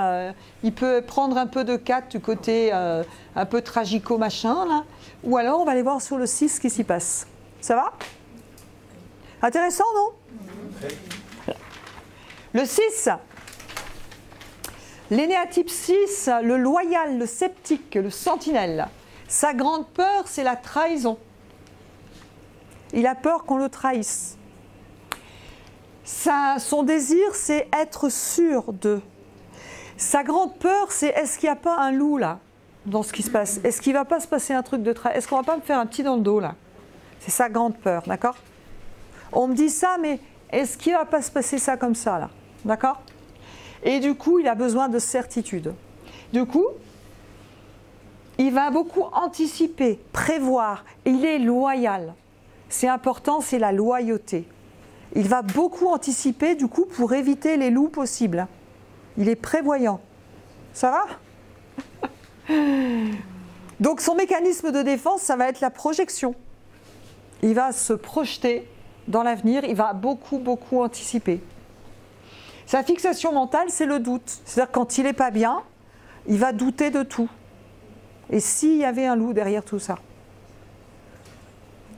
il peut prendre un peu de 4 du côté un peu tragico-machin, là. Ou alors on va aller voir sur le 6 ce qui s'y passe. Ça va ? Intéressant, non ? Le 6, l'énéatype 6, le loyal, le sceptique, le sentinelle. Sa grande peur, c'est la trahison. Il a peur qu'on le trahisse. Son désir, c'est être sûr de. Sa grande peur, c'est est-ce qu'il n'y a pas un loup là, dans ce qui se passe ? Est-ce qu'il ne va pas se passer un truc de trahison ? Est-ce qu'on ne va pas me faire un petit dans le dos là ? C'est sa grande peur, d'accord ? On me dit ça, mais est-ce qu'il ne va pas se passer ça comme ça là ? D'accord ? Et du coup, il a besoin de certitude. Du coup, il va beaucoup anticiper, prévoir. Il est loyal. C'est important, c'est la loyauté. Il va beaucoup anticiper, du coup, pour éviter les loups possibles. Il est prévoyant. Ça va ? Donc, son mécanisme de défense, ça va être la projection. Il va se projeter dans l'avenir, il va beaucoup, beaucoup anticiper. Sa fixation mentale, c'est le doute. C'est-à-dire, quand il n'est pas bien, il va douter de tout. Et s'il y avait un loup derrière tout ça ?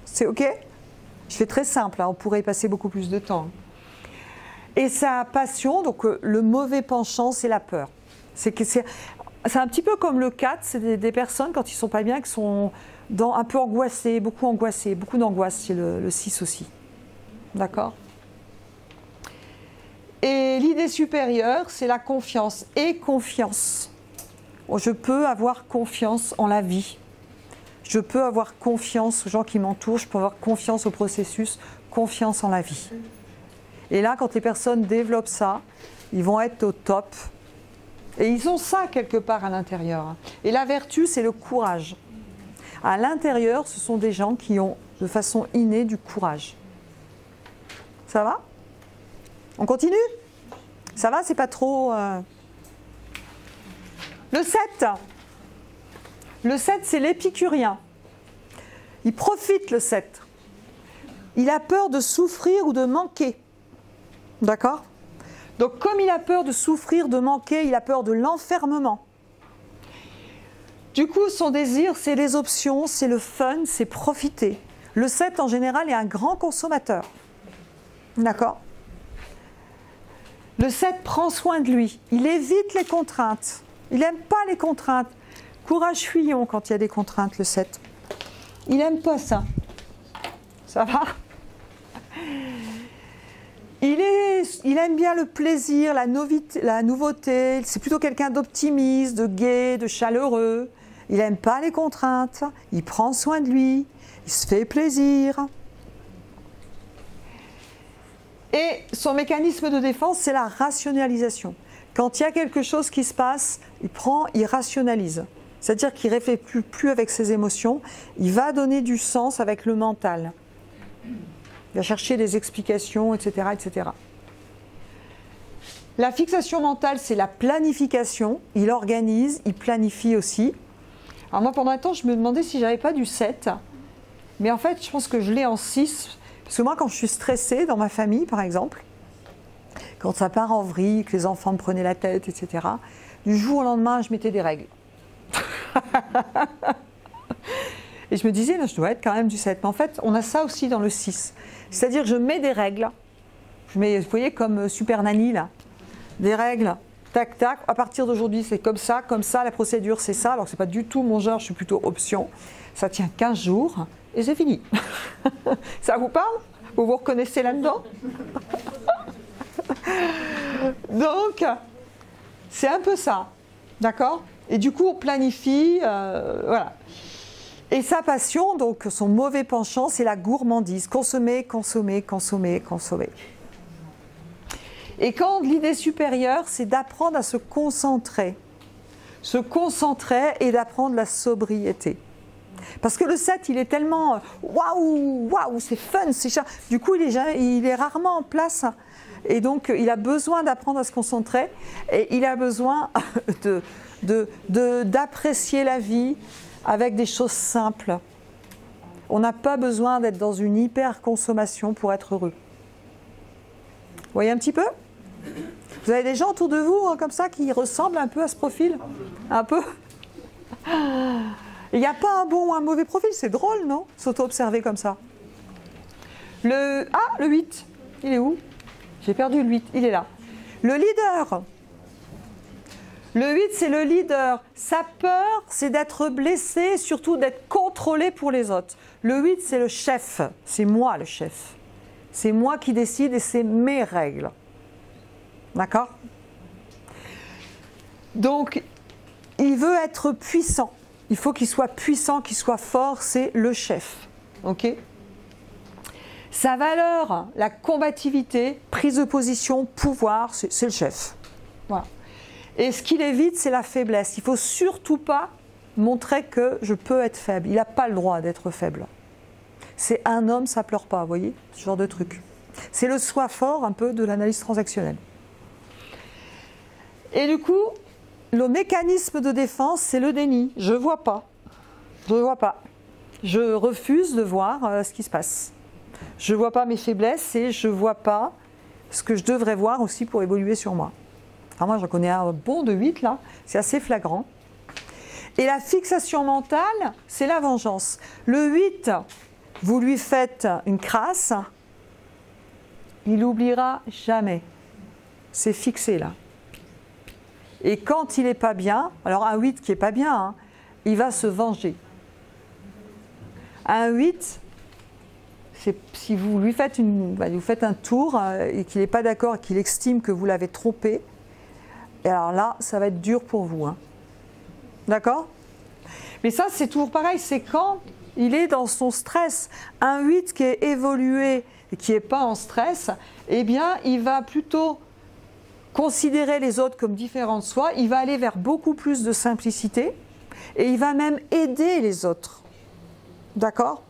C'est OK ? Je fais très simple, hein, on pourrait y passer beaucoup plus de temps. Et sa passion, donc le mauvais penchant, c'est la peur. C'est un petit peu comme le 4, c'est des personnes, quand ils ne sont pas bien, qui sont un peu angoissées, beaucoup d'angoisse, c'est le 6 aussi. D'accord ? Et l'idée supérieure, c'est la confiance. Et confiance. Je peux avoir confiance en la vie. Je peux avoir confiance aux gens qui m'entourent, je peux avoir confiance au processus, confiance en la vie. Et là, quand les personnes développent ça, ils vont être au top. Et ils ont ça quelque part à l'intérieur. Et la vertu, c'est le courage. À l'intérieur, ce sont des gens qui ont de façon innée du courage. Ça va ? On continue ? Ça va ? C'est pas trop... Le 7. Le 7, c'est l'épicurien. Il profite, le 7. Il a peur de souffrir ou de manquer. D'accord? Donc, comme il a peur de souffrir, de manquer, il a peur de l'enfermement. Du coup, son désir, c'est les options, c'est le fun, c'est profiter. Le 7, en général, est un grand consommateur. D'accord? Le 7 prend soin de lui. Il évite les contraintes. Il n'aime pas les contraintes. Courage fuyons quand il y a des contraintes, le 7. Il n'aime pas ça. Ça va? Il aime bien le plaisir, la nouveauté. C'est plutôt quelqu'un d'optimiste, de gai, de chaleureux. Il n'aime pas les contraintes. Il prend soin de lui. Il se fait plaisir. Et son mécanisme de défense, c'est la rationalisation. Quand il y a quelque chose qui se passe, il rationalise. C'est-à-dire qu'il ne réfléchit plus avec ses émotions. Il va donner du sens avec le mental. Il va chercher des explications, etc., etc. La fixation mentale, c'est la planification. Il organise, il planifie aussi. Alors moi, pendant un temps, je me demandais si j'avais pas du 7. Mais en fait, je pense que je l'ai en 6. Parce que moi, quand je suis stressée dans ma famille, par exemple, quand ça part en vrille, que les enfants me prenaient la tête, etc., du jour au lendemain, je mettais des règles. Et je me disais, là, je dois être quand même du 7. Mais en fait, on a ça aussi dans le 6. C'est-à-dire que je mets des règles. Je mets, vous voyez, comme Super Nanny, là. Des règles. Tac, tac. À partir d'aujourd'hui, c'est comme ça, la procédure, c'est ça. Alors que ce n'est pas du tout mon genre, je suis plutôt option. Ça tient 15 jours et c'est fini. Ça vous parle? Vous vous reconnaissez là-dedans? Donc, c'est un peu ça. D'accord? Et du coup, on planifie, voilà. Et sa passion, donc son mauvais penchant, c'est la gourmandise. Consommer, consommer, consommer, consommer. Et quand l'idée supérieure, c'est d'apprendre à se concentrer. Se concentrer et d'apprendre la sobriété. Parce que le 7, il est tellement waouh, waouh, c'est fun, c'est cher. Du coup, il est rarement en place. Et donc, il a besoin d'apprendre à se concentrer. Et il a besoin d'apprécier la vie avec des choses simples. On n'a pas besoin d'être dans une hyper-consommation pour être heureux. Vous voyez un petit peu? Vous avez des gens autour de vous, hein, comme ça, qui ressemblent un peu à ce profil? Un peu? Il n'y a pas un bon ou un mauvais profil, c'est drôle, non? S'auto-observer comme ça. Le 8, il est où? J'ai perdu le 8, il est là. Le leader. Le 8, c'est le leader. Sa peur, c'est d'être blessé, surtout d'être contrôlé pour les autres. Le 8, c'est le chef. C'est moi le chef. C'est moi qui décide et c'est mes règles. D'accord? Donc, il veut être puissant. Il faut qu'il soit puissant, qu'il soit fort, c'est le chef. Ok? Sa valeur, la combativité, prise de position, pouvoir, c'est le chef. Voilà. Et ce qu'il évite, c'est la faiblesse. Il ne faut surtout pas montrer que je peux être faible. Il n'a pas le droit d'être faible. C'est un homme, ça ne pleure pas, vous voyez? Ce genre de truc. C'est le soi fort un peu de l'analyse transactionnelle. Et du coup, le mécanisme de défense, c'est le déni. Je ne vois pas. Je ne vois pas. Je refuse de voir ce qui se passe. Je ne vois pas mes faiblesses et je ne vois pas ce que je devrais voir aussi pour évoluer sur moi. Alors moi, j'en connais un bon de 8 là, c'est assez flagrant. Et la fixation mentale, c'est la vengeance. Le 8, vous lui faites une crasse, il n'oubliera jamais. C'est fixé là. Et quand il n'est pas bien, alors un 8 qui n'est pas bien, hein, il va se venger. Un 8, si vous lui faites, vous faites un tour et qu'il n'est pas d'accord et qu'il estime que vous l'avez trompé, et alors là, ça va être dur pour vous. Hein. D'accord? Mais ça, c'est toujours pareil, c'est quand il est dans son stress. Un 8 qui est évolué et qui n'est pas en stress, eh bien, il va plutôt considérer les autres comme différents de soi, il va aller vers beaucoup plus de simplicité et il va même aider les autres. D'accord?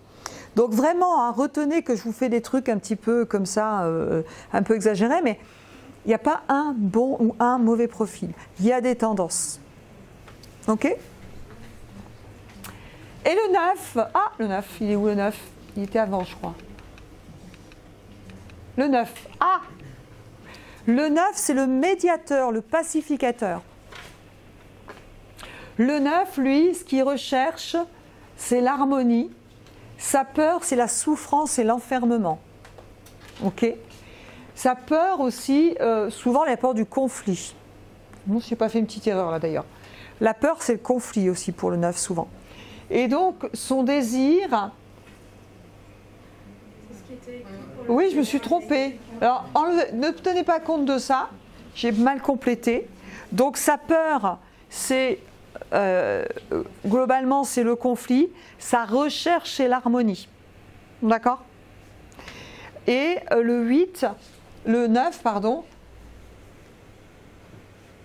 Donc vraiment, hein, retenez que je vous fais des trucs un petit peu comme ça, un peu exagérés, mais il n'y a pas un bon ou un mauvais profil. Il y a des tendances. Ok? Et le 9, ah, le 9, il est où le 9? Il était avant, je crois. Le 9, ah! Le 9, c'est le médiateur, le pacificateur. Le 9, lui, ce qu'il recherche, c'est l'harmonie. Sa peur, c'est la souffrance et l'enfermement. Ok? Sa peur aussi, souvent la peur du conflit. Non, je n'ai pas fait une petite erreur là d'ailleurs. La peur, c'est le conflit aussi pour le 9 souvent. Et donc, son désir... Oui, je me suis trompée. Alors, ne tenez pas compte de ça. J'ai mal complété. Donc, sa peur, c'est... globalement, c'est le conflit. Sa recherche, c'est l'harmonie. D'accord? Et le 9, pardon,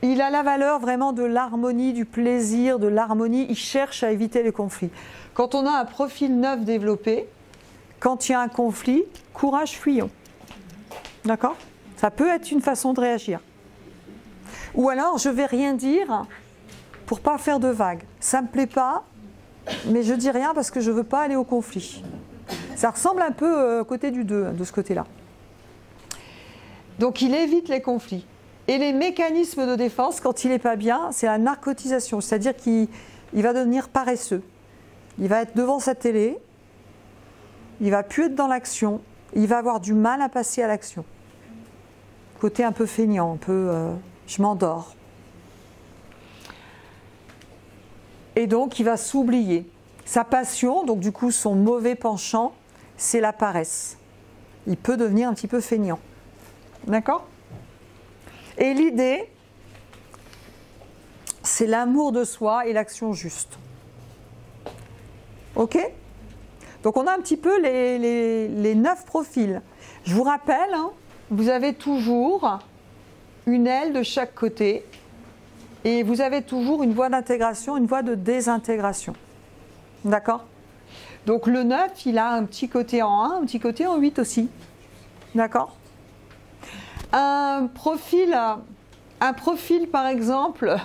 il a la valeur vraiment de l'harmonie, du plaisir, de l'harmonie. Il cherche à éviter les conflits. Quand on a un profil 9 développé, quand il y a un conflit, courage, fuyons. D'accord? Ça peut être une façon de réagir. Ou alors, je ne vais rien dire pour ne pas faire de vagues. Ça ne me plaît pas, mais je ne dis rien parce que je ne veux pas aller au conflit. Ça ressemble un peu au côté du 2, de ce côté-là. Donc, il évite les conflits. Et les mécanismes de défense, quand il n'est pas bien, c'est la narcotisation. C'est-à-dire qu'il va devenir paresseux. Il va être devant sa télé, il ne va plus être dans l'action, il va avoir du mal à passer à l'action. Côté un peu feignant, un peu je m'endors. Et donc, il va s'oublier. Sa passion, donc du coup son mauvais penchant, c'est la paresse. Il peut devenir un petit peu feignant. D'accord? Et l'idée, c'est l'amour de soi et l'action juste. Ok? Donc on a un petit peu les 9 profils. Je vous rappelle, hein, vous avez toujours une aile de chaque côté et vous avez toujours une voie d'intégration, une voie de désintégration. D'accord? Donc le 9, il a un petit côté en 1, un petit côté en 8 aussi. D'accord? Un profil par exemple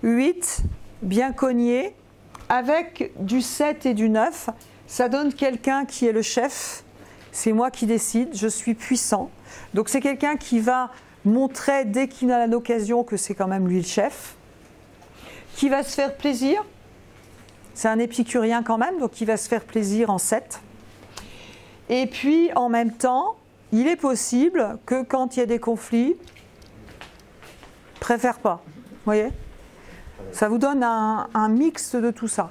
8, bien cogné, avec du 7 et du 9, ça donne quelqu'un qui est le chef. C'est moi qui décide, je suis puissant. Donc c'est quelqu'un qui va montrer dès qu'il a l'occasion que c'est quand même lui le chef. Qui va se faire plaisir. C'est un épicurien quand même, donc il va se faire plaisir en 7. Et puis en même temps, il est possible que quand il y a des conflits, préfère pas. Vous voyez? Ça vous donne un mix de tout ça.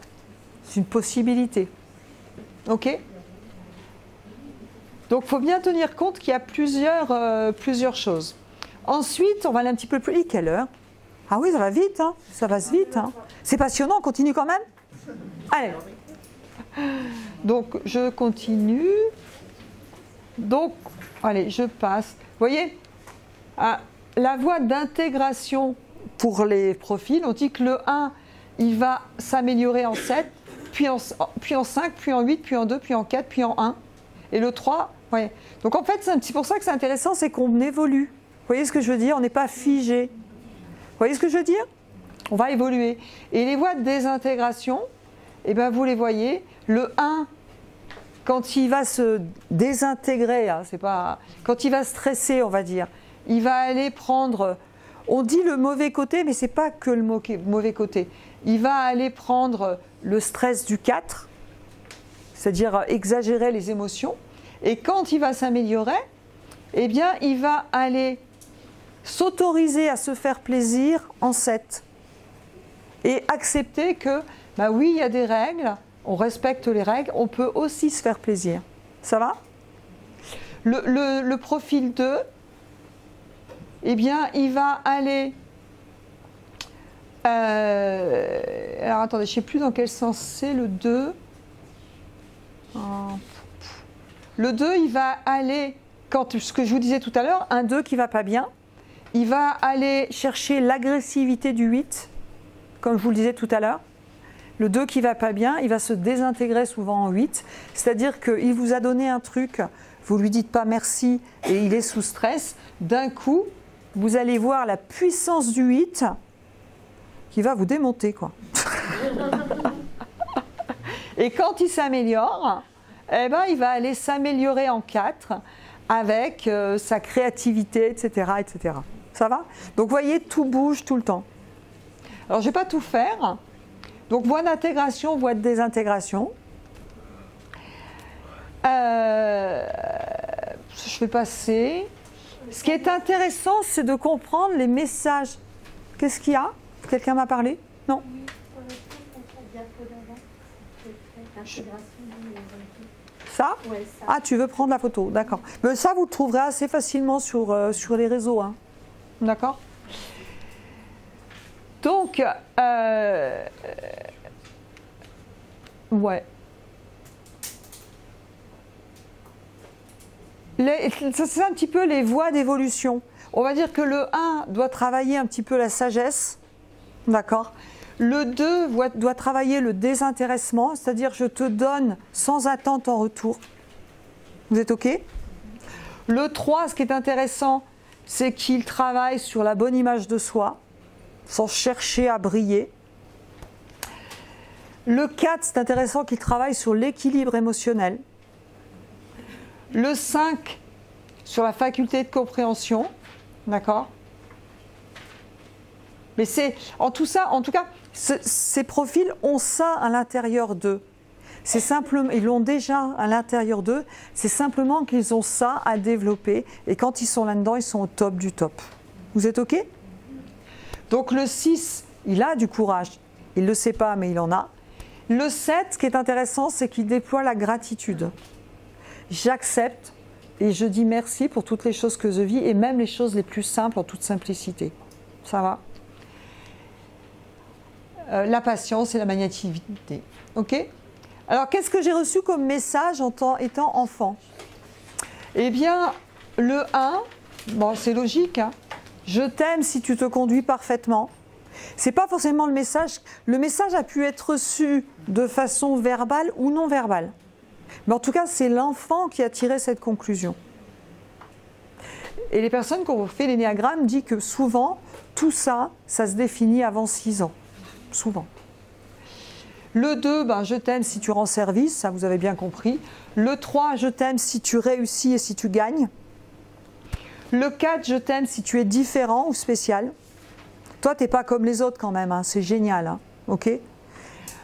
C'est une possibilité. Ok? Donc il faut bien tenir compte qu'il y a plusieurs choses. Ensuite, on va aller un petit peu plus... Quelle heure? Ah oui, ça va vite, hein? Ça passe vite. Hein? C'est passionnant, on continue quand même? Allez. Donc, je continue. Donc, allez, je passe. Vous voyez, la voie d'intégration pour les profils, on dit que le 1, il va s'améliorer en 7, puis en 5, puis en 8, puis en 2, puis en 4, puis en 1. Et le 3, ouais. Donc en fait, c'est pour ça que c'est intéressant, c'est qu'on évolue. Vous voyez ce que je veux dire? On n'est pas figé. Vous voyez ce que je veux dire? On va évoluer. Et les voies de désintégration, eh ben, vous les voyez. Le 1, quand il va se désintégrer, hein, c'est pas, quand il va stresser, on va dire, il va aller prendre, on dit le mauvais côté, mais ce n'est pas que le mauvais côté. Il va aller prendre le stress du 4, c'est-à-dire exagérer les émotions. Et quand il va s'améliorer, eh bien, il va aller s'autoriser à se faire plaisir en 7. Et accepter que, bah oui, il y a des règles, on respecte les règles, on peut aussi se faire plaisir. Ça va? Le profil 2, eh bien, il va aller... alors, attendez, je ne sais plus dans quel sens c'est le 2. Le 2, il va aller, ce que je vous disais tout à l'heure, un 2 qui ne va pas bien, il va aller chercher l'agressivité du 8, comme je vous le disais tout à l'heure. Le 2 qui ne va pas bien, il va se désintégrer souvent en 8, c'est-à-dire qu'il vous a donné un truc, vous ne lui dites pas merci et il est sous stress. D'un coup, vous allez voir la puissance du 8 qui va vous démonter, quoi. Et quand il s'améliore, eh ben, il va aller s'améliorer en 4 avec sa créativité, etc., etc. Ça va? Donc, vous voyez, tout bouge tout le temps. Alors, je ne vais pas tout faire. Donc, voie d'intégration, voie de désintégration. Je vais passer. Ce qui est intéressant, c'est de comprendre les messages. Qu'est-ce qu'il y a? Quelqu'un m'a parlé? Non? Ça? Ouais, ça. Ah, tu veux prendre la photo, d'accord. Mais ça, vous le trouverez assez facilement sur les réseaux. Hein. D'accord? Donc, ouais. Ça, c'est un petit peu les voies d'évolution. On va dire que le 1 doit travailler un petit peu la sagesse. D'accord? Le 2 doit travailler le désintéressement, c'est-à-dire je te donne sans attente en retour. Vous êtes OK? Le 3, ce qui est intéressant, c'est qu'il travaille sur la bonne image de soi, sans chercher à briller. Le 4, c'est intéressant qu'il travaille sur l'équilibre émotionnel. Le 5, sur la faculté de compréhension. D'accord? Mais c'est, en tout cas, ces profils ont ça à l'intérieur d'eux. C'est simplement, ils l'ont déjà à l'intérieur d'eux, c'est simplement qu'ils ont ça à développer et quand ils sont là-dedans, ils sont au top du top. Vous êtes OK? Donc le 6, il a du courage. Il ne le sait pas, mais il en a. Le 7, ce qui est intéressant, c'est qu'il déploie la gratitude. J'accepte et je dis merci pour toutes les choses que je vis et même les choses les plus simples en toute simplicité. Ça va? La patience et la magnéticité. OK? Alors, qu'est-ce que j'ai reçu comme message en étant enfant? Eh bien, le 1, bon, c'est logique, hein. Je t'aime si tu te conduis parfaitement. C'est pas forcément le message. Le message a pu être reçu de façon verbale ou non verbale. Mais en tout cas, c'est l'enfant qui a tiré cette conclusion. Et les personnes qui ont fait l'énéagramme disent que souvent, tout ça, ça se définit avant 6 ans. Souvent. Le 2, ben, je t'aime si tu rends service, ça vous avez bien compris. Le 3, je t'aime si tu réussis et si tu gagnes. Le 4, je t'aime si tu es différent ou spécial. Toi, tu n'es pas comme les autres quand même, hein, c'est génial. Hein, ok?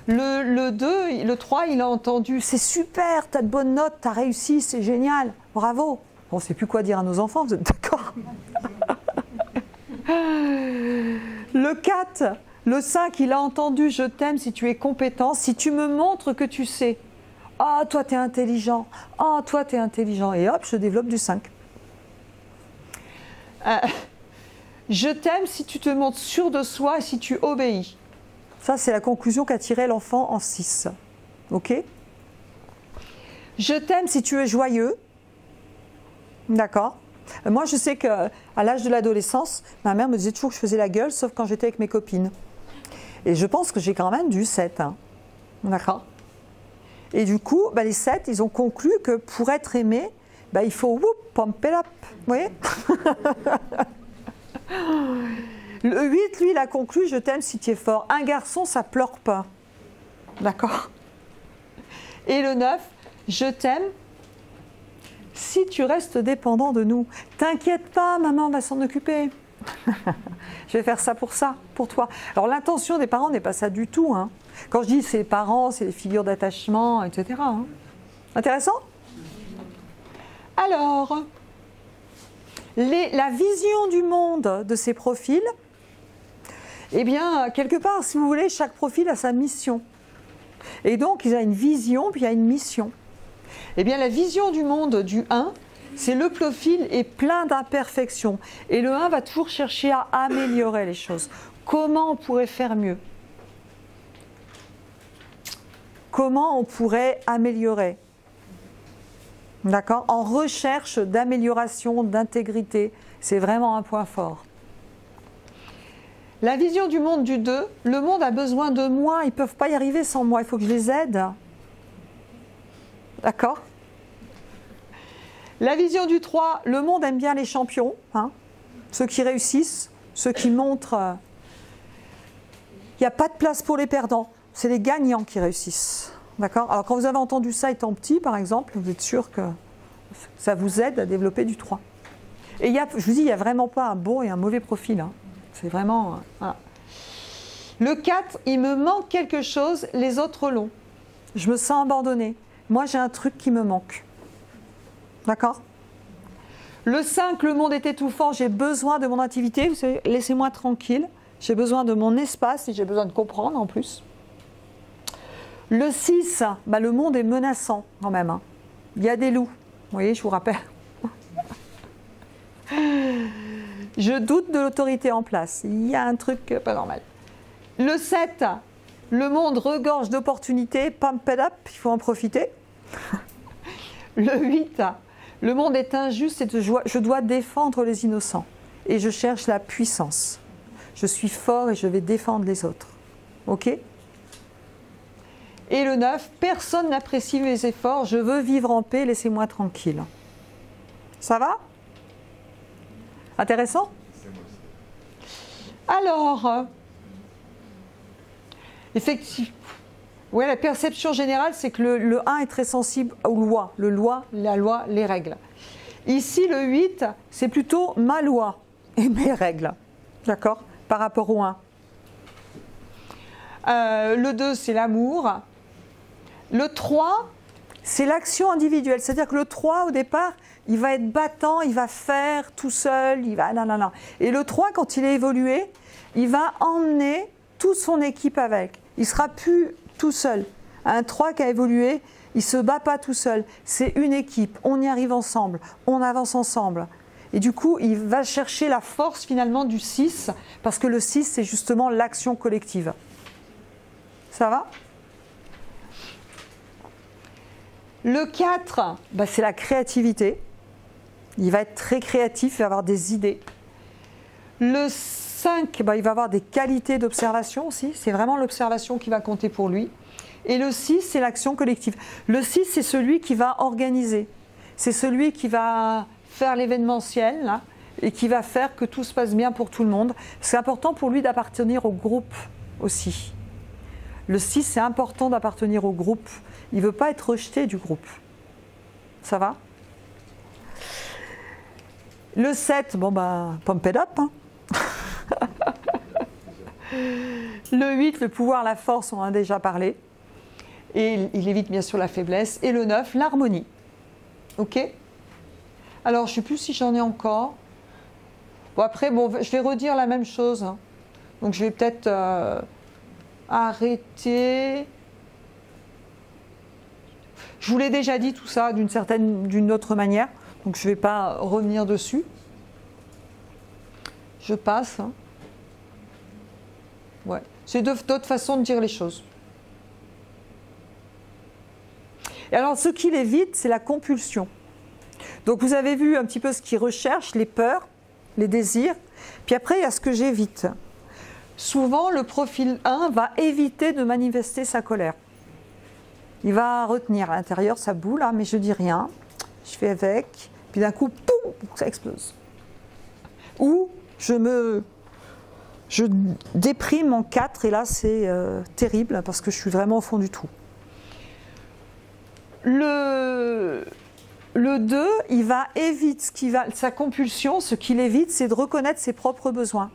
Le 3, il a entendu, c'est super, tu as de bonnes notes, tu as réussi, c'est génial, bravo. On ne sait plus quoi dire à nos enfants, vous êtes d'accord? Le 4, le 5, il a entendu, je t'aime si tu es compétent, si tu me montres que tu sais. Ah, toi, tu es intelligent. Ah, toi, tu es intelligent. Et hop, je développe du 5. Je t'aime si tu te montres sûr de soi et si tu obéis. Ça, c'est la conclusion qu'a tirée l'enfant en 6. OK? Je t'aime si tu es joyeux. D'accord? Moi, je sais qu'à l'âge de l'adolescence, ma mère me disait toujours que je faisais la gueule, sauf quand j'étais avec mes copines. Et je pense que j'ai quand même du 7. Hein. D'accord? Et du coup, bah, les 7, ils ont conclu que pour être aimé, bah, il faut pump it up. Vous voyez? Le 8, lui, il a conclu, je t'aime si tu es fort. Un garçon, ça pleure pas. D'accord? Et le 9, je t'aime si tu restes dépendant de nous. T'inquiète pas, maman va s'en occuper. Je vais faire ça, pour toi. Alors l'intention des parents n'est pas ça du tout. Hein. Quand je dis c'est les parents, c'est les figures d'attachement, etc. Hein. Intéressant? Alors, la vision du monde de ces profils, eh bien, quelque part, si vous voulez, chaque profil a sa mission. Et donc, il y a une vision, puis il y a une mission. Eh bien, la vision du monde du 1, c'est le profil est plein d'imperfections. Et le 1 va toujours chercher à améliorer les choses. Comment on pourrait faire mieux? Comment on pourrait améliorer? D'accord? En recherche d'amélioration, d'intégrité. C'est vraiment un point fort. La vision du monde du 2, le monde a besoin de moi, ils ne peuvent pas y arriver sans moi, il faut que je les aide. D'accord? La vision du 3, le monde aime bien les champions, hein, ceux qui réussissent, ceux qui montrent Il n'y a pas de place pour les perdants. C'est les gagnants qui réussissent. D'accord? Alors quand vous avez entendu ça étant petit, par exemple, vous êtes sûr que ça vous aide à développer du 3. Et je vous dis, il n'y a vraiment pas un bon et un mauvais profil. Hein. C'est vraiment... voilà. Le 4, il me manque quelque chose, les autres l'ont. Je me sens abandonnée. Moi, j'ai un truc qui me manque. D'accord? Le 5, le monde est étouffant, j'ai besoin de mon activité. Vous savez, laissez-moi tranquille. J'ai besoin de mon espace et j'ai besoin de comprendre en plus. Le 6, bah, le monde est menaçant quand même. Hein. Il y a des loups. Vous voyez, je vous rappelle. Je doute de l'autorité en place. Il y a un truc pas normal. Le 7, le monde regorge d'opportunités. Pump it up, il faut en profiter. Le 8, le monde est injuste et je dois défendre les innocents. Et je cherche la puissance. Je suis fort et je vais défendre les autres. Ok? Et le 9, personne n'apprécie mes efforts, je veux vivre en paix, laissez-moi tranquille. Ça va? Intéressant? Alors, effectivement, ouais, la perception générale, c'est que le 1 est très sensible aux lois, la loi, les règles. Ici, le 8, c'est plutôt ma loi et mes règles, d'accord? Par rapport au 1. Le 2, c'est l'amour. Le 3, c'est l'action individuelle. C'est-à-dire que le 3, au départ, il va être battant, il va faire tout seul, il va... Non. Et le 3, quand il est évolué, il va emmener toute son équipe avec. Il ne sera plus tout seul. Un 3 qui a évolué, il ne se bat pas tout seul. C'est une équipe, on y arrive ensemble, on avance ensemble. Et du coup, il va chercher la force finalement du 6, parce que le 6, c'est justement l'action collective. Ça va? Le 4, bah, c'est la créativité. Il va être très créatif, il va avoir des idées. Le 5, bah, il va avoir des qualités d'observation aussi. C'est vraiment l'observation qui va compter pour lui. Et le 6, c'est l'action collective. Le 6, c'est celui qui va organiser. C'est celui qui va faire l'événementiel là, et qui va faire que tout se passe bien pour tout le monde. C'est important pour lui d'appartenir au groupe aussi. Le 6, c'est important d'appartenir au groupe. Il ne veut pas être rejeté du groupe. Ça va? Le 7, bon ben, pump it up. Hein. Le 8, le pouvoir, la force, on en a déjà parlé. Et il évite bien sûr la faiblesse. Et le 9, l'harmonie. Ok? Alors, je ne sais plus si j'en ai encore. Bon, après, bon, je vais redire la même chose. Hein. Donc, je vais peut-être arrêter. Je vous l'ai déjà dit tout ça d'une autre manière. Donc, je ne vais pas revenir dessus. Je passe. Hein. Ouais. C'est d'autres façons de dire les choses. Et alors, ce qui l'évite, c'est la compulsion. Donc, vous avez vu un petit peu ce qu'il recherche, les peurs, les désirs. Puis après, il y a ce que j'évite. Souvent, le profil 1 va éviter de manifester sa colère. Il va retenir à l'intérieur, ça boule, hein, mais je dis rien. Je fais avec. Puis d'un coup, poum, ça explose. Ou je déprime en 4 et là, c'est terrible parce que je suis vraiment au fond du trou. Le 2, il va éviter sa compulsion, ce qu'il évite, c'est de reconnaître ses propres besoins.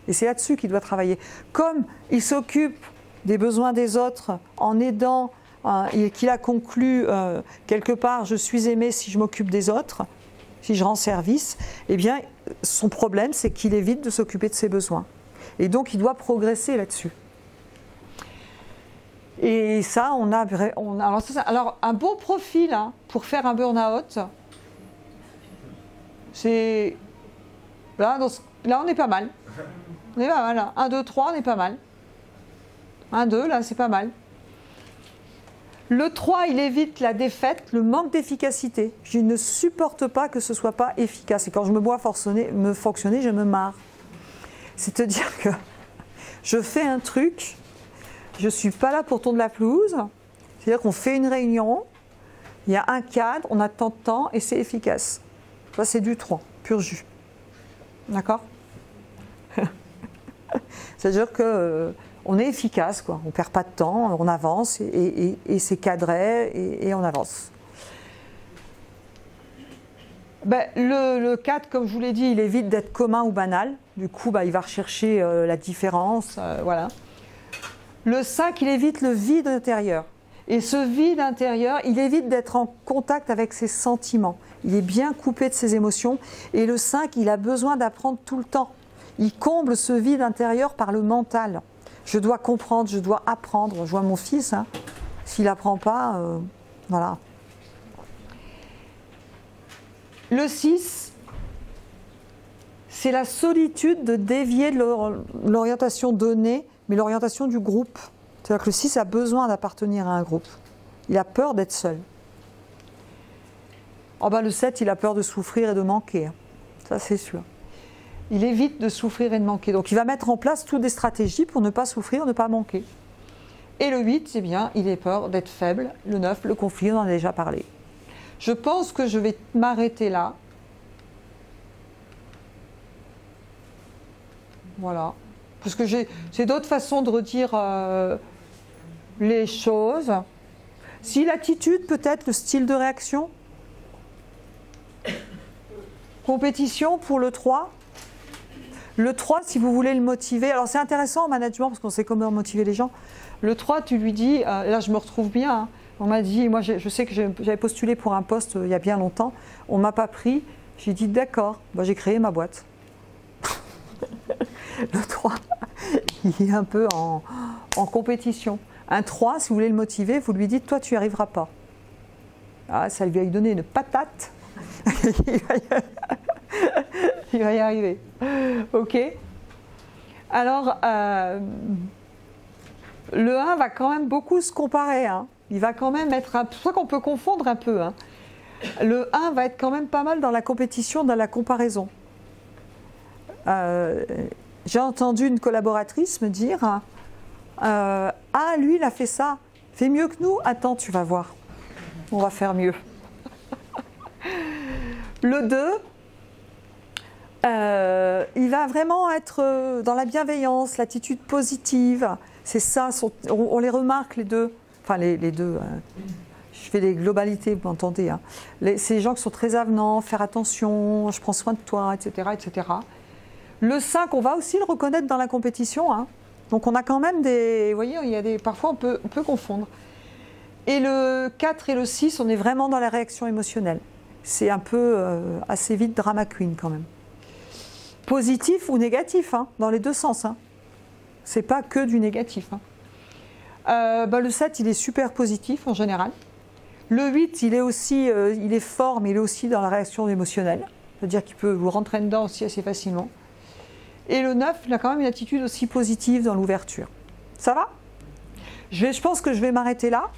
Et c'est là-dessus qu'il doit travailler. Comme il s'occupe des besoins des autres en aidant, et qu'il a conclu quelque part, je suis aimé si je m'occupe des autres, si je rends service, eh bien, son problème, c'est qu'il évite de s'occuper de ses besoins. Et donc, il doit progresser là-dessus. Et ça, alors, un bon profil hein, pour faire un burn-out, c'est... Là, on est pas mal. On est pas mal. Là. 1, 2, 3, on est pas mal. 1, 2, là, c'est pas mal. Le 3, il évite la défaite, le manque d'efficacité. Je ne supporte pas que ce ne soit pas efficace. Et quand je me vois fonctionner, je me marre. C'est-à-dire que je fais un truc, je ne suis pas là pour tourner la pelouse. C'est-à-dire qu'on fait une réunion, il y a un cadre, on a tant de temps et c'est efficace. Ça, c'est du 3, pur jus. D'accord? C'est-à-dire que on est efficace, quoi. On ne perd pas de temps, on avance et c'est cadré et on avance. Ben, le 4, comme je vous l'ai dit, il évite d'être commun ou banal. Du coup, il va rechercher la différence. Voilà. Le 5, il évite le vide intérieur. Et ce vide intérieur, il évite d'être en contact avec ses sentiments. Il est bien coupé de ses émotions. Et le 5, il a besoin d'apprendre tout le temps. Il comble ce vide intérieur par le mental. Je dois comprendre, je dois apprendre. Je vois mon fils, hein, s'il n'apprend pas, voilà. Le 6, c'est la solitude de dévier de l'orientation donnée, mais l'orientation du groupe. C'est-à-dire que le 6 a besoin d'appartenir à un groupe. Il a peur d'être seul. Oh le 7, il a peur de souffrir et de manquer. Ça, c'est sûr. Il évite de souffrir et de manquer. Donc, il va mettre en place toutes des stratégies pour ne pas souffrir, ne pas manquer. Et le 8, c'est bien, il a peur d'être faible. Le 9, le conflit, on en a déjà parlé. Je pense que je vais m'arrêter là. Voilà. Parce que j'ai d'autres façons de redire les choses. Si l'attitude, peut-être le style de réaction. Compétition pour le 3. Le 3, si vous voulez le motiver. Alors c'est intéressant en management parce qu'on sait comment motiver les gens. Le 3, tu lui dis, là je me retrouve bien, hein. On m'a dit, moi je sais que j'avais postulé pour un poste il y a bien longtemps, on ne m'a pas pris, j'ai dit d'accord, j'ai créé ma boîte. Le 3, il est un peu en compétition. Un 3, si vous voulez le motiver, vous lui dites, toi tu n'y arriveras pas. Ah, ça lui a donné une patate, il va y arriver. Ok. Alors, le 1 va quand même beaucoup se comparer, hein. Il va quand même être je crois qu'on peut confondre un peu, hein. Le 1 va être quand même pas mal dans la compétition, dans la comparaison. J'ai entendu une collaboratrice me dire ah, lui, il a fait ça, fait mieux que nous. Attends, tu vas voir, on va faire mieux. Le 2, il va vraiment être dans la bienveillance, l'attitude positive. C'est ça, on les remarque les deux. Enfin, les deux, je fais des globalités, vous m'entendez, hein. C'est les gens qui sont très avenants, faire attention, je prends soin de toi, etc., etc. Le 5, on va aussi le reconnaître dans la compétition, hein. Donc on a quand même des... Vous voyez, il y a parfois on peut confondre. Et le 4 et le 6, on est vraiment dans la réaction émotionnelle. C'est un peu assez vite drama queen quand même. Positif ou négatif, hein, dans les deux sens, hein. C'est pas que du négatif, hein. Le 7, il est super positif en général. Le 8, il est aussi, il est fort, mais il est aussi dans la réaction émotionnelle. C'est-à-dire qu'il peut vous rentrer dedans aussi assez facilement. Et le 9, il a quand même une attitude aussi positive dans l'ouverture. Ça va ? Je pense que je vais m'arrêter là.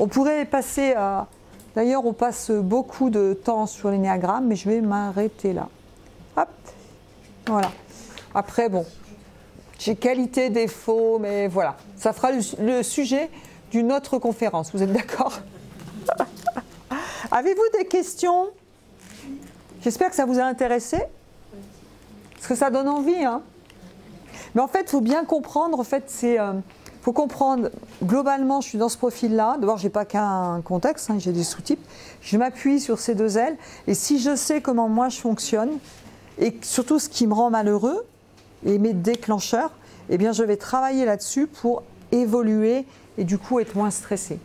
On pourrait passer à... D'ailleurs, on passe beaucoup de temps sur l'énéagramme, mais je vais m'arrêter là. Hop, voilà. Après, bon... J'ai qualité, défaut, mais voilà. Ça fera le sujet d'une autre conférence. Vous êtes d'accord? Avez-vous des questions? J'espère que ça vous a intéressé. Parce que ça donne envie, hein. Mais en fait, il faut bien comprendre. En fait, faut comprendre, globalement, je suis dans ce profil-là. D'abord, je n'ai pas qu'un contexte, hein, j'ai des sous-types. Je m'appuie sur ces deux ailes. Et si je sais comment moi je fonctionne, et surtout ce qui me rend malheureux, et mes déclencheurs, eh bien je vais travailler là-dessus pour évoluer et du coup être moins stressé.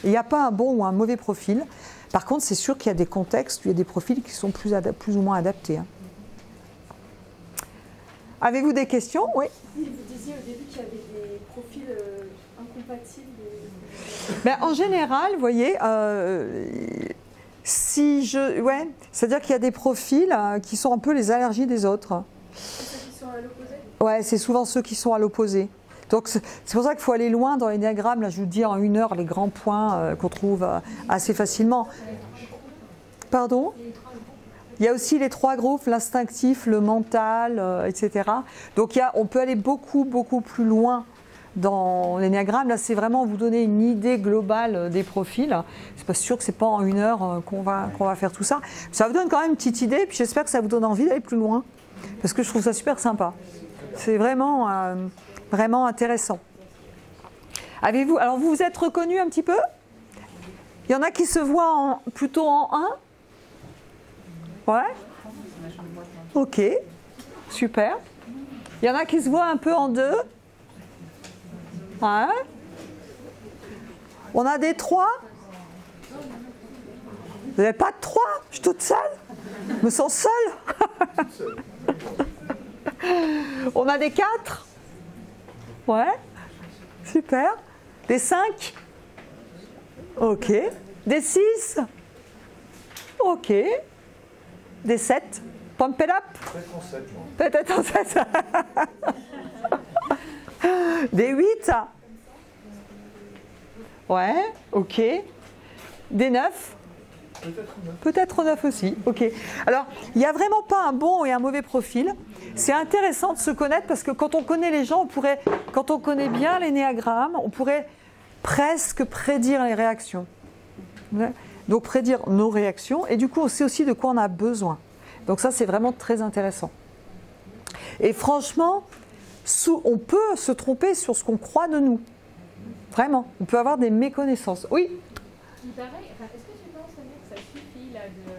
Il n'y a pas un bon ou un mauvais profil. Par contre, c'est sûr qu'il y a des contextes, il y a des profils qui sont plus ou moins adaptés, hein. Avez-vous des questions? Oui. Vous disiez au début qu'il y avait des profils incompatibles. En général, vous voyez, c'est-à-dire qu'il y a des profils qui sont un peu les allergies des autres. À l'opposé? Ouais, c'est souvent ceux qui sont à l'opposé. Donc c'est pour ça qu'il faut aller loin dans les diagrammes. Là, je vous dis en 1 heure les grands points qu'on trouve assez facilement. Pardon? Il y a aussi les 3 groupes, l'instinctif, le mental, etc. Donc on peut aller beaucoup plus loin dans l'énéagramme. Là, c'est vraiment vous donner une idée globale des profils. C'est pas sûr que c'est pas en 1 heure qu'on va faire tout ça. Ça vous donne quand même une petite idée. Puis j'espère que ça vous donne envie d'aller plus loin. Parce que je trouve ça super sympa. C'est vraiment... Vraiment intéressant. Avez-vous, alors vous vous êtes reconnus un petit peu? Il y en a qui se voient plutôt en 1? Ouais? Ok, super. Il y en a qui se voient un peu en 2? Ouais. On a des 3? Vous n'avez pas de 3? Je suis toute seule? Je me sens seule? On a des 4? Ouais. Super. Des 5? Ok. Des 6? Ok. Des 7? Pump it up? Peut-être en 7, moi. Peut-être en 7. Des 8? Ouais, ok. Des 9? Peut-être 9 aussi, ok. Alors, il n'y a vraiment pas un bon et un mauvais profil. C'est intéressant de se connaître parce que quand on connaît les gens, quand on connaît bien l'énéagramme, on pourrait presque prédire les réactions. Donc prédire nos réactions et du coup on sait aussi de quoi on a besoin. Donc ça c'est vraiment très intéressant. Et franchement, on peut se tromper sur ce qu'on croit de nous. Vraiment, on peut avoir des méconnaissances. Oui. Il paraît, est-ce que tu penses Sonia, que ça suffit là, de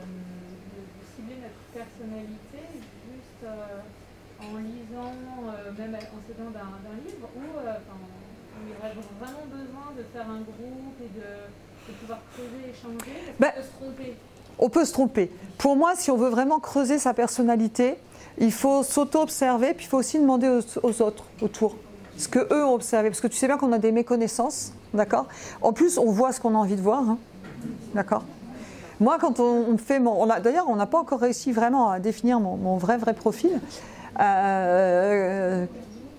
cibler notre personnalité juste en lisant, même en s'aidant d'un livre, ou il y aurait vraiment besoin de faire un groupe et de pouvoir creuser, échanger, on peut se tromper? On peut se tromper. Pour moi, si on veut vraiment creuser sa personnalité, il faut s'auto-observer, puis il faut aussi demander aux autres autour ce qu'eux ont observé. Parce que tu sais bien qu'on a des méconnaissances, d'accord? En plus, on voit ce qu'on a envie de voir, hein, d'accord? Moi, quand on fait d'ailleurs, on n'a pas encore réussi vraiment à définir mon vrai profil.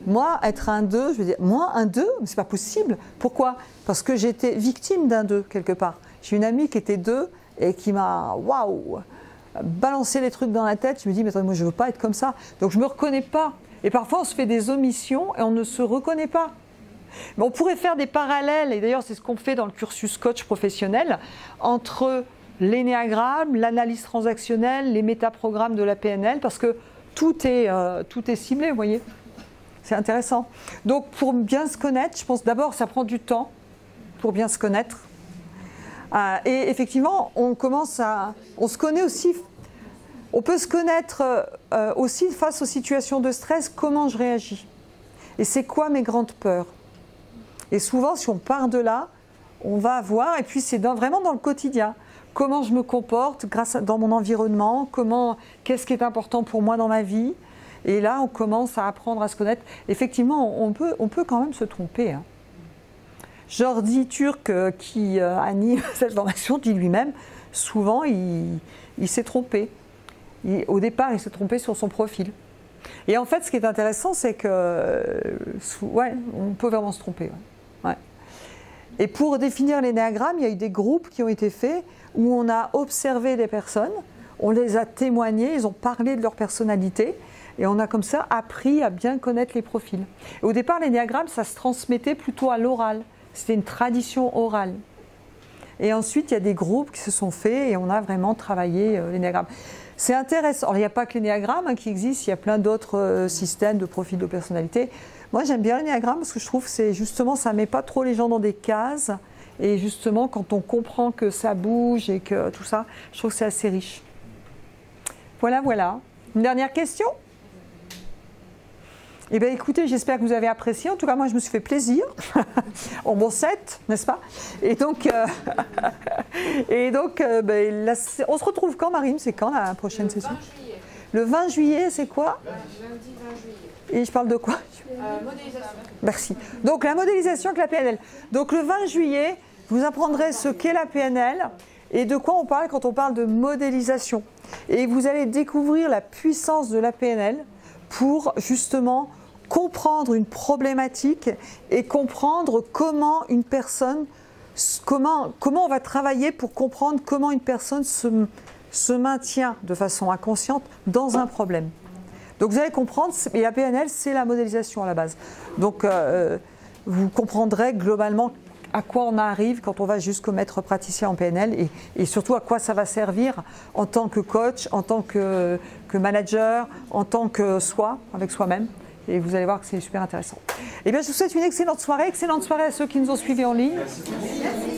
Moi, être un 2, je veux dire, moi, un 2, mais c'est pas possible. Pourquoi? Parce que j'étais victime d'un 2, quelque part. J'ai une amie qui était 2 et qui m'a, waouh, balancé les trucs dans la tête. Je me dis, mais attends, moi, je veux pas être comme ça. Donc, je me reconnais pas. Et parfois, on se fait des omissions et on ne se reconnaît pas. Mais on pourrait faire des parallèles, et d'ailleurs, c'est ce qu'on fait dans le cursus coach professionnel, entre l'énéagramme, l'analyse transactionnelle, les métaprogrammes de la PNL, parce que tout est ciblé, vous voyez. C'est intéressant. Donc, pour bien se connaître, je pense d'abord, ça prend du temps pour bien se connaître. Et effectivement, on se connaît aussi. On peut se connaître aussi face aux situations de stress, comment je réagis. Et c'est quoi mes grandes peurs. Et souvent, si on part de là, on va voir, et puis c'est vraiment dans le quotidien. Comment je me comporte dans mon environnement, qu'est-ce qui est important pour moi dans ma vie. Et là, on commence à apprendre à se connaître. Effectivement, on peut quand même se tromper. Hein. Jordi Turc, qui anime cette formation, dit lui-même, souvent, il s'est trompé. Au départ, il s'est trompé sur son profil. Et en fait, ce qui est intéressant, c'est que, on peut vraiment se tromper. Ouais. Et pour définir l'énéagramme, il y a eu des groupes qui ont été faits où on a observé des personnes, on les a témoignés, ils ont parlé de leur personnalité, et on a comme ça appris à bien connaître les profils. Et au départ, l'énéagramme, ça se transmettait plutôt à l'oral. C'était une tradition orale. Et ensuite, il y a des groupes qui se sont faits et on a vraiment travaillé l'énéagramme. C'est intéressant. Alors, il n'y a pas que l'énéagramme qui existe, il y a plein d'autres systèmes de profils de personnalité. Moi, j'aime bien l'énéagramme parce que je trouve que c'est justement, ça ne met pas trop les gens dans des cases. Et justement, quand on comprend que ça bouge et que tout ça, je trouve que c'est assez riche. Voilà. Une dernière question ? Eh bien, écoutez, j'espère que vous avez apprécié. En tout cas, moi, je me suis fait plaisir. En bon 7, n'est-ce pas ? Et donc, on se retrouve quand, Marine ? C'est quand la prochaine session ? Le 20 juillet, c'est quoi ? Lundi 20 juillet. Et je parle de quoi ? Modélisation. Merci. Donc, la modélisation avec la PNL. Donc, le 20 juillet, vous apprendrez ce qu'est la PNL et de quoi on parle quand on parle de modélisation. Et vous allez découvrir la puissance de la PNL pour, justement, comprendre une problématique et comprendre comment une personne, comment on va travailler pour comprendre comment une personne se maintient de façon inconsciente dans un problème. Donc vous allez comprendre, et la PNL, c'est la modélisation à la base. Donc vous comprendrez globalement à quoi on arrive quand on va jusqu'au maître praticien en PNL et surtout à quoi ça va servir en tant que coach, en tant que manager, en tant que avec soi-même. Et vous allez voir que c'est super intéressant. Eh bien, je vous souhaite une excellente soirée à ceux qui nous ont suivis en ligne. Merci.